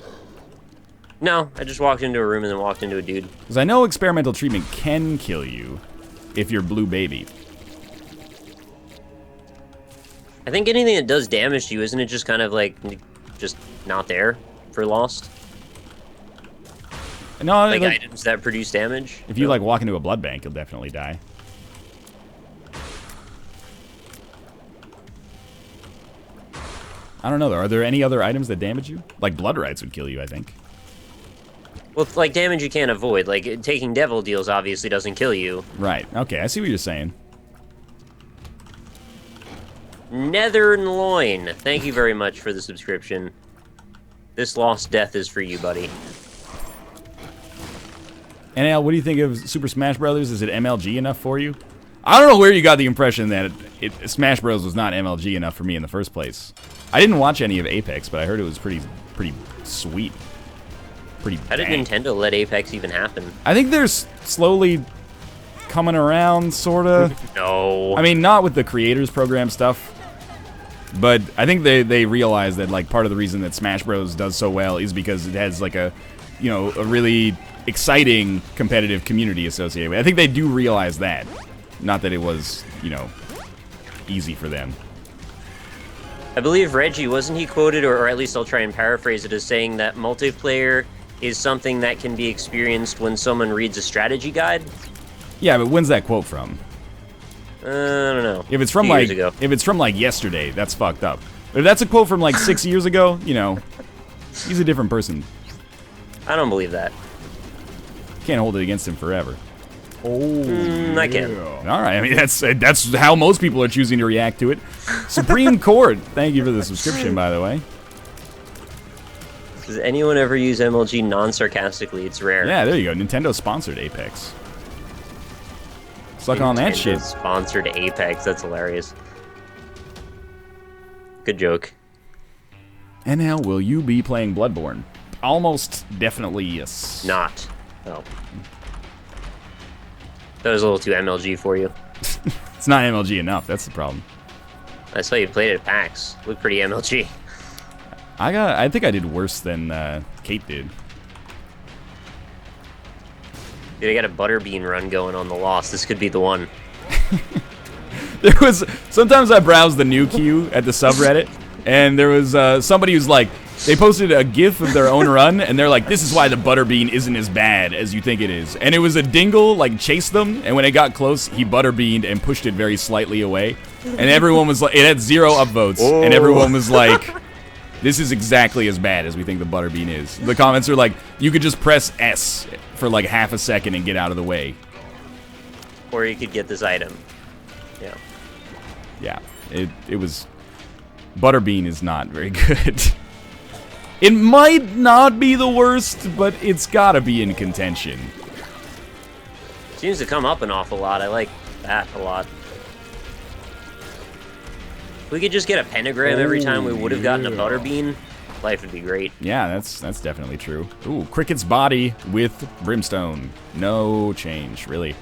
No, I just walked into a room and then walked into a dude. Because I know experimental treatment can kill you if you're blue baby. I think anything that does damage to you, isn't it just kind of like, just not there for Lost? No, Like like, items that produce damage? if you like walk into a blood bank, you'll definitely die. I don't know though. Are there any other items that damage you? Like blood rights would kill you, I think. Well, it's like damage you can't avoid. Like, taking devil deals obviously doesn't kill you. Right. Okay, I see what you're saying. Northernlion, thank you very much for the subscription. This Lost Death is for you, buddy. NL, what do you think of Super Smash Brothers? Is it MLG enough for you? I don't know where you got the impression that Smash Bros was not MLG enough for me in the first place. I didn't watch any of Apex, but I heard it was pretty sweet. Pretty How did bang. Nintendo let Apex even happen? I think they're slowly coming around, sorta. No. I mean, not with the creators program stuff, but I think they realize that like part of the reason that Smash Bros does so well is because it has like a really exciting competitive community associated with it. I think they do realize that. Not that it was, easy for them. I believe Reggie, wasn't he quoted, or at least I'll try and paraphrase it, as saying that multiplayer is something that can be experienced when someone reads a strategy guide? Yeah, but when's that quote from? I don't know. If it's from Years ago. if it's from like yesterday, that's fucked up. But if that's a quote from like 6 years ago, he's a different person. I don't believe that. Can't hold it against him forever. I can. All right, I mean that's how most people are choosing to react to it. Supreme Court, thank you for the subscription, by the way. Does anyone ever use MLG non-sarcastically? It's rare. Yeah, there you go. Nintendo sponsored Apex. Suck on that Nintendo shit. Sponsored Apex. That's hilarious. Good joke. NL, will you be playing Bloodborne? Almost definitely yes. Not. Oh. That was a little too MLG for you. It's not MLG enough, that's the problem. I saw you played it at PAX. Looked pretty MLG. I think I did worse than Kate did. Dude, I got a Butterbean run going on the Lost. This could be the one. Sometimes I browse the new queue at the subreddit, and there was somebody who's like, they posted a GIF of their own run, and they're like, this is why the Butterbean isn't as bad as you think it is. And it was a dingle, like, chased them, and when it got close, he Butterbeaned and pushed it very slightly away. And everyone was like, it had 0 upvotes, and everyone was like, this is exactly as bad as we think the Butterbean is. The comments are like, you could just press S for like half a second and get out of the way. Or you could get this item. Yeah. Yeah, it was... Butterbean is not very good. It might not be the worst, but it's gotta be in contention. Seems to come up an awful lot. I like that a lot. If we could just get a pentagram every time we would have gotten a Butterbean, life would be great. Yeah, that's definitely true. Ooh, Cricket's body with Brimstone. No change, really.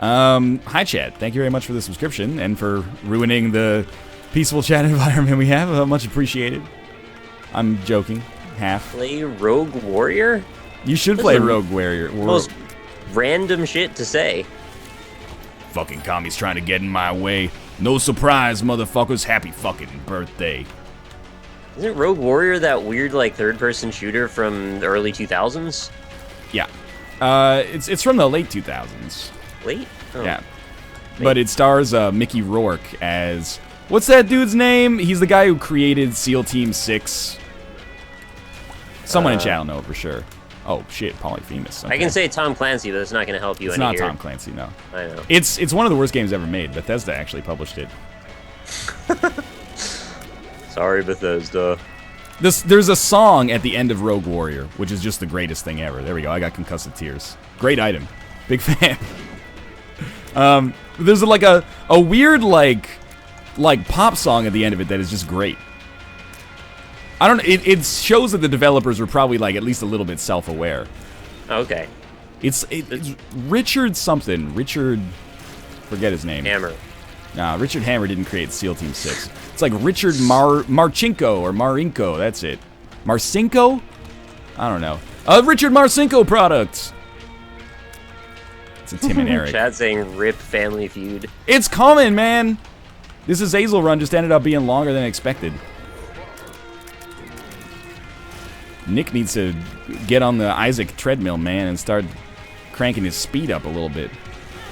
Hi, chat. Thank you very much for the subscription and for ruining the peaceful chat environment we have. Much appreciated. I'm joking. Half. Play Rogue Warrior? You should play Rogue Warrior. Most random shit to say. Fucking commies trying to get in my way. No surprise, motherfuckers. Happy fucking birthday. Isn't Rogue Warrior that weird, like, third-person shooter from the early 2000s? Yeah. It's from the late 2000s. Late? Oh. Yeah. But it stars Mickey Rourke as... What's that dude's name? He's the guy who created SEAL Team 6. Someone in chat will know for sure. Oh, shit, Polyphemus. Okay. I can say Tom Clancy, but it's not going to help you It's any not here. Tom Clancy, no. I know. It's one of the worst games ever made. Bethesda actually published it. Sorry, Bethesda. There's a song at the end of Rogue Warrior, which is just the greatest thing ever. There we go. I got concussive tears. Great item. Big fan. There's like a weird like pop song at the end of it that is just great. I don't know. It shows that the developers were probably like at least a little bit self-aware. Okay. It's Richard something. Richard, forget his name. Hammer. Nah, Richard Hammer didn't create SEAL Team 6. It's like Richard Marchinko or Marinko. That's it. Marcinko? I don't know. Richard Marcinko products. It's a Tim and Eric. Chad saying rip Family Feud. It's coming, man. This Azazel run just ended up being longer than expected. Nick needs to get on the Isaac treadmill, man, and start cranking his speed up a little bit.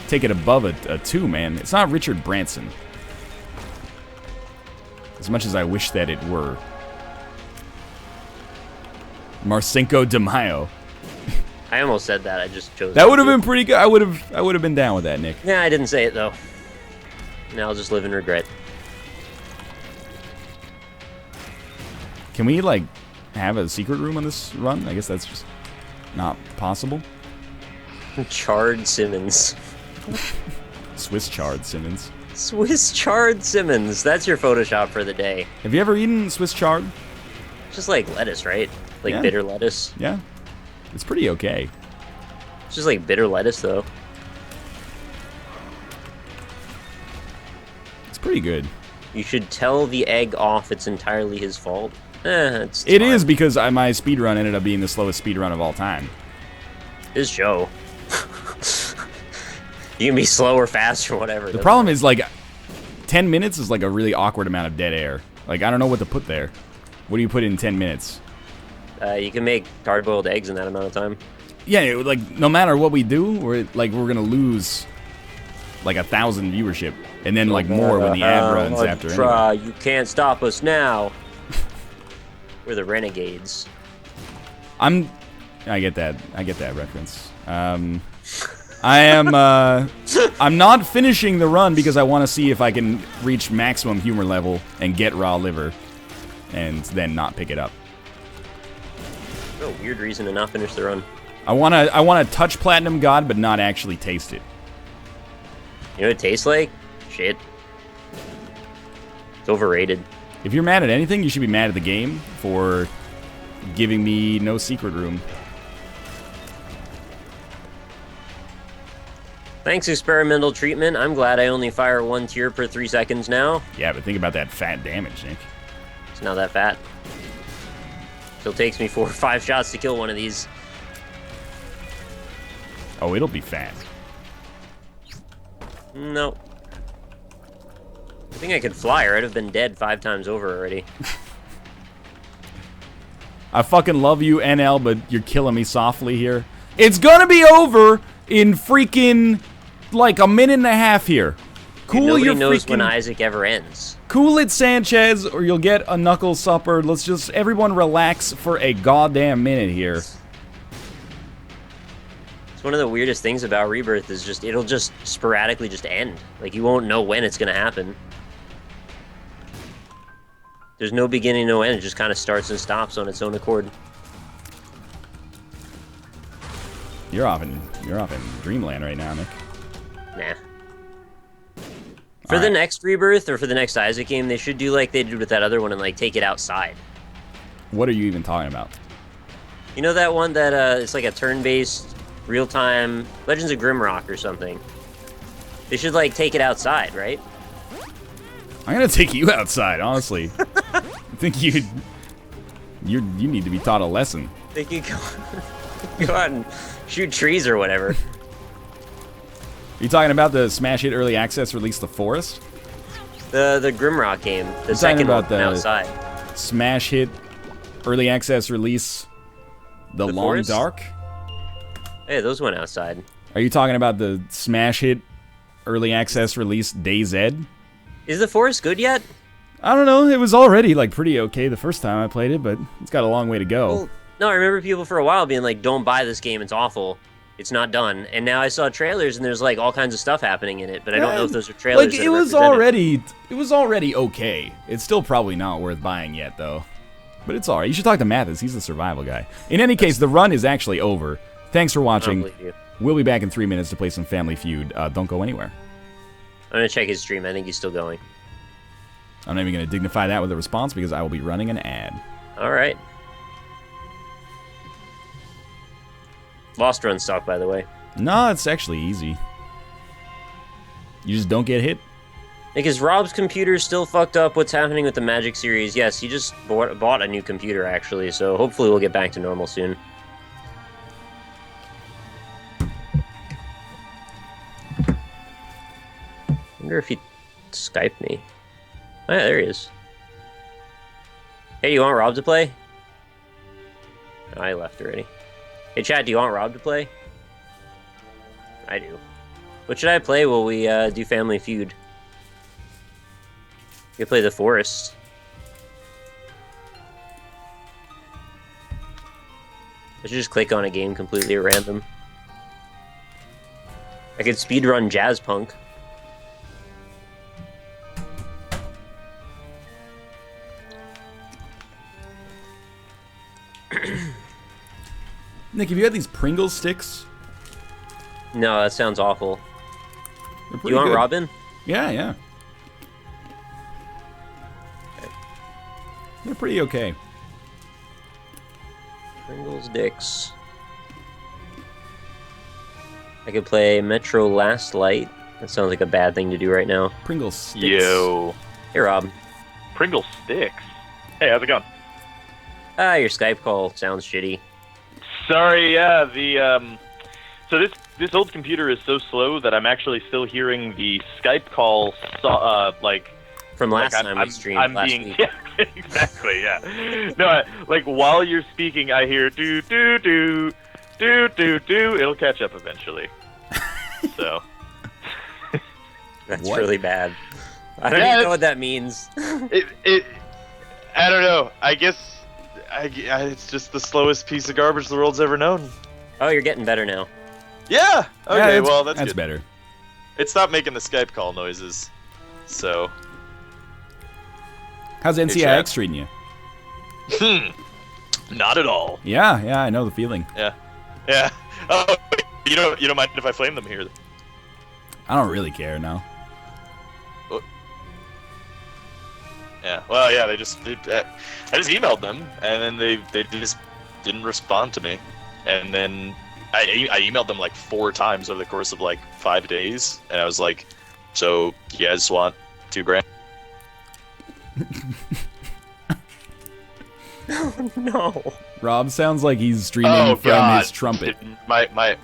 Take it above a 2, man. It's not Richard Branson. As much as I wish that it were. Marcinko de Mayo. I almost said that. I just chose. That would have been pretty good. I would have been down with that, Nick. Yeah, I didn't say it though. Now I'll just live in regret. Can we like have a secret room on this run? I guess that's just not possible. Charred Simmons. Swiss chard Simmons. Swiss chard Simmons. That's your Photoshop for the day. Have you ever eaten Swiss chard? Just like lettuce, right? Like Yeah. bitter lettuce. Yeah. It's pretty okay. It's just like bitter lettuce, though. It's pretty good. You should tell the egg off. It's entirely his fault. It is because my speedrun ended up being the slowest speedrun of all time. His show. You can be slow or fast or whatever. The problem is, like, 10 minutes is, like, a really awkward amount of dead air. Like, I don't know what to put there. What do you put in 10 minutes? You can make hard-boiled eggs in that amount of time. Yeah, like, no matter what we do, we're gonna lose, like, 1,000 viewership. And then, like, more when the ad runs after. Try. Anyway. You can't stop us now. We're the renegades. I get that. I get that reference. I'm not finishing the run because I want to see if I can reach maximum humor level and get raw liver, and then not pick it up. Oh, weird reason to not finish the run. I wanna touch Platinum God, but not actually taste it. You know what it tastes like? Shit. It's overrated. If you're mad at anything, you should be mad at the game for giving me no secret room. Thanks, experimental treatment. I'm glad I only fire 1 tier per 3 seconds now. Yeah, but think about that fat damage, Nick. It's not that fat. Still takes me 4 or 5 shots to kill one of these. Oh, it'll be fat. No. I think I could fly, or I'd have been dead 5 times over already. I fucking love you, NL, but you're killing me softly here. It's gonna be over in freaking, like, a minute and a half here. Cool, nobody knows when Isaac ever ends. Cool it, Sanchez, or you'll get a knuckle supper. Let's just, everyone relax for a goddamn minute here. It's one of the weirdest things about Rebirth is just, it'll just sporadically just end. Like, you won't know when it's gonna happen. There's no beginning, no end. It just kind of starts and stops on its own accord. You're off in dreamland right now, Nick. Nah. For the next Rebirth, or for the next Isaac game, they should do like they did with that other one and like take it outside. What are you even talking about? You know that one that it's like a turn-based, real-time Legends of Grimrock or something? They should like take it outside, right? I'm gonna take you outside, honestly. I think you need to be taught a lesson. They could go out and shoot trees or whatever. You talking about the Smash Hit Early Access release, The Forest? The Grimrock game, the second one outside. Smash Hit Early Access release, The Long Forest? Dark? Hey, those went outside. Are you talking about the Smash Hit Early Access release, DayZ? Is the Forest good yet? I don't know. It was already like pretty okay the first time I played it, but it's got a long way to go. Well, no, I remember people for a while being like, "Don't buy this game; it's awful. It's not done." And now I saw trailers, and there's like all kinds of stuff happening in it, but I don't know if those are trailers. Like it was already okay. It's still probably not worth buying yet, though. But it's alright. You should talk to Mathis. He's the survival guy. In any case, the run is actually over. Thanks for watching. We'll be back in 3 minutes to play some Family Feud. Don't go anywhere. I'm gonna check his stream. I think he's still going. I'm not even going to dignify that with a response because I will be running an ad. All right. Lost run stock, by the way. No, it's actually easy. You just don't get hit. Nick, is Rob's computer still fucked up? What's happening with the Magic series? Yes, he just bought a new computer, actually, so hopefully we'll get back to normal soon. I wonder if he Skyped me. Oh, yeah, there he is. Hey, you want Rob to play? Oh, I left already. Hey, chat, do you want Rob to play? I do. What should I play while we do Family Feud? You can play The Forest. I should just click on a game completely at random. I could speedrun Jazz Punk. Nick, have you had these Pringles sticks? No, that sounds awful. You want good. Robin? Yeah, yeah. Okay. They're pretty okay. Pringles dicks. I could play Metro Last Light. That sounds like a bad thing to do right now. Pringles sticks. Yo. Hey, Rob. Pringles sticks. Hey, how's it going? Ah, your Skype call sounds shitty. Sorry, yeah, so this old computer is so slow that I'm actually still hearing the Skype call, like... From last time we streamed, last week. Yeah, exactly, yeah. No, like, while you're speaking, I hear do-do-do, do-do-do. It'll catch up eventually. So... That's really bad. I don't even know what that means. I don't know. I guess... it's just the slowest piece of garbage the world's ever known. Oh, you're getting better now. Yeah! Okay, yeah, well, that's good. better. It stopped making the Skype call noises, so... How's NCIX treating you? Not at all. Yeah, yeah, I know the feeling. Yeah. Yeah. Oh, you don't mind if I flame them here? I don't really care now. Yeah. Well, yeah. I just emailed them, and then they just didn't respond to me, and then I emailed them like 4 times over the course of like 5 days, and I was like, so you guys want $2,000? No. Rob sounds like he's streaming from his trumpet. My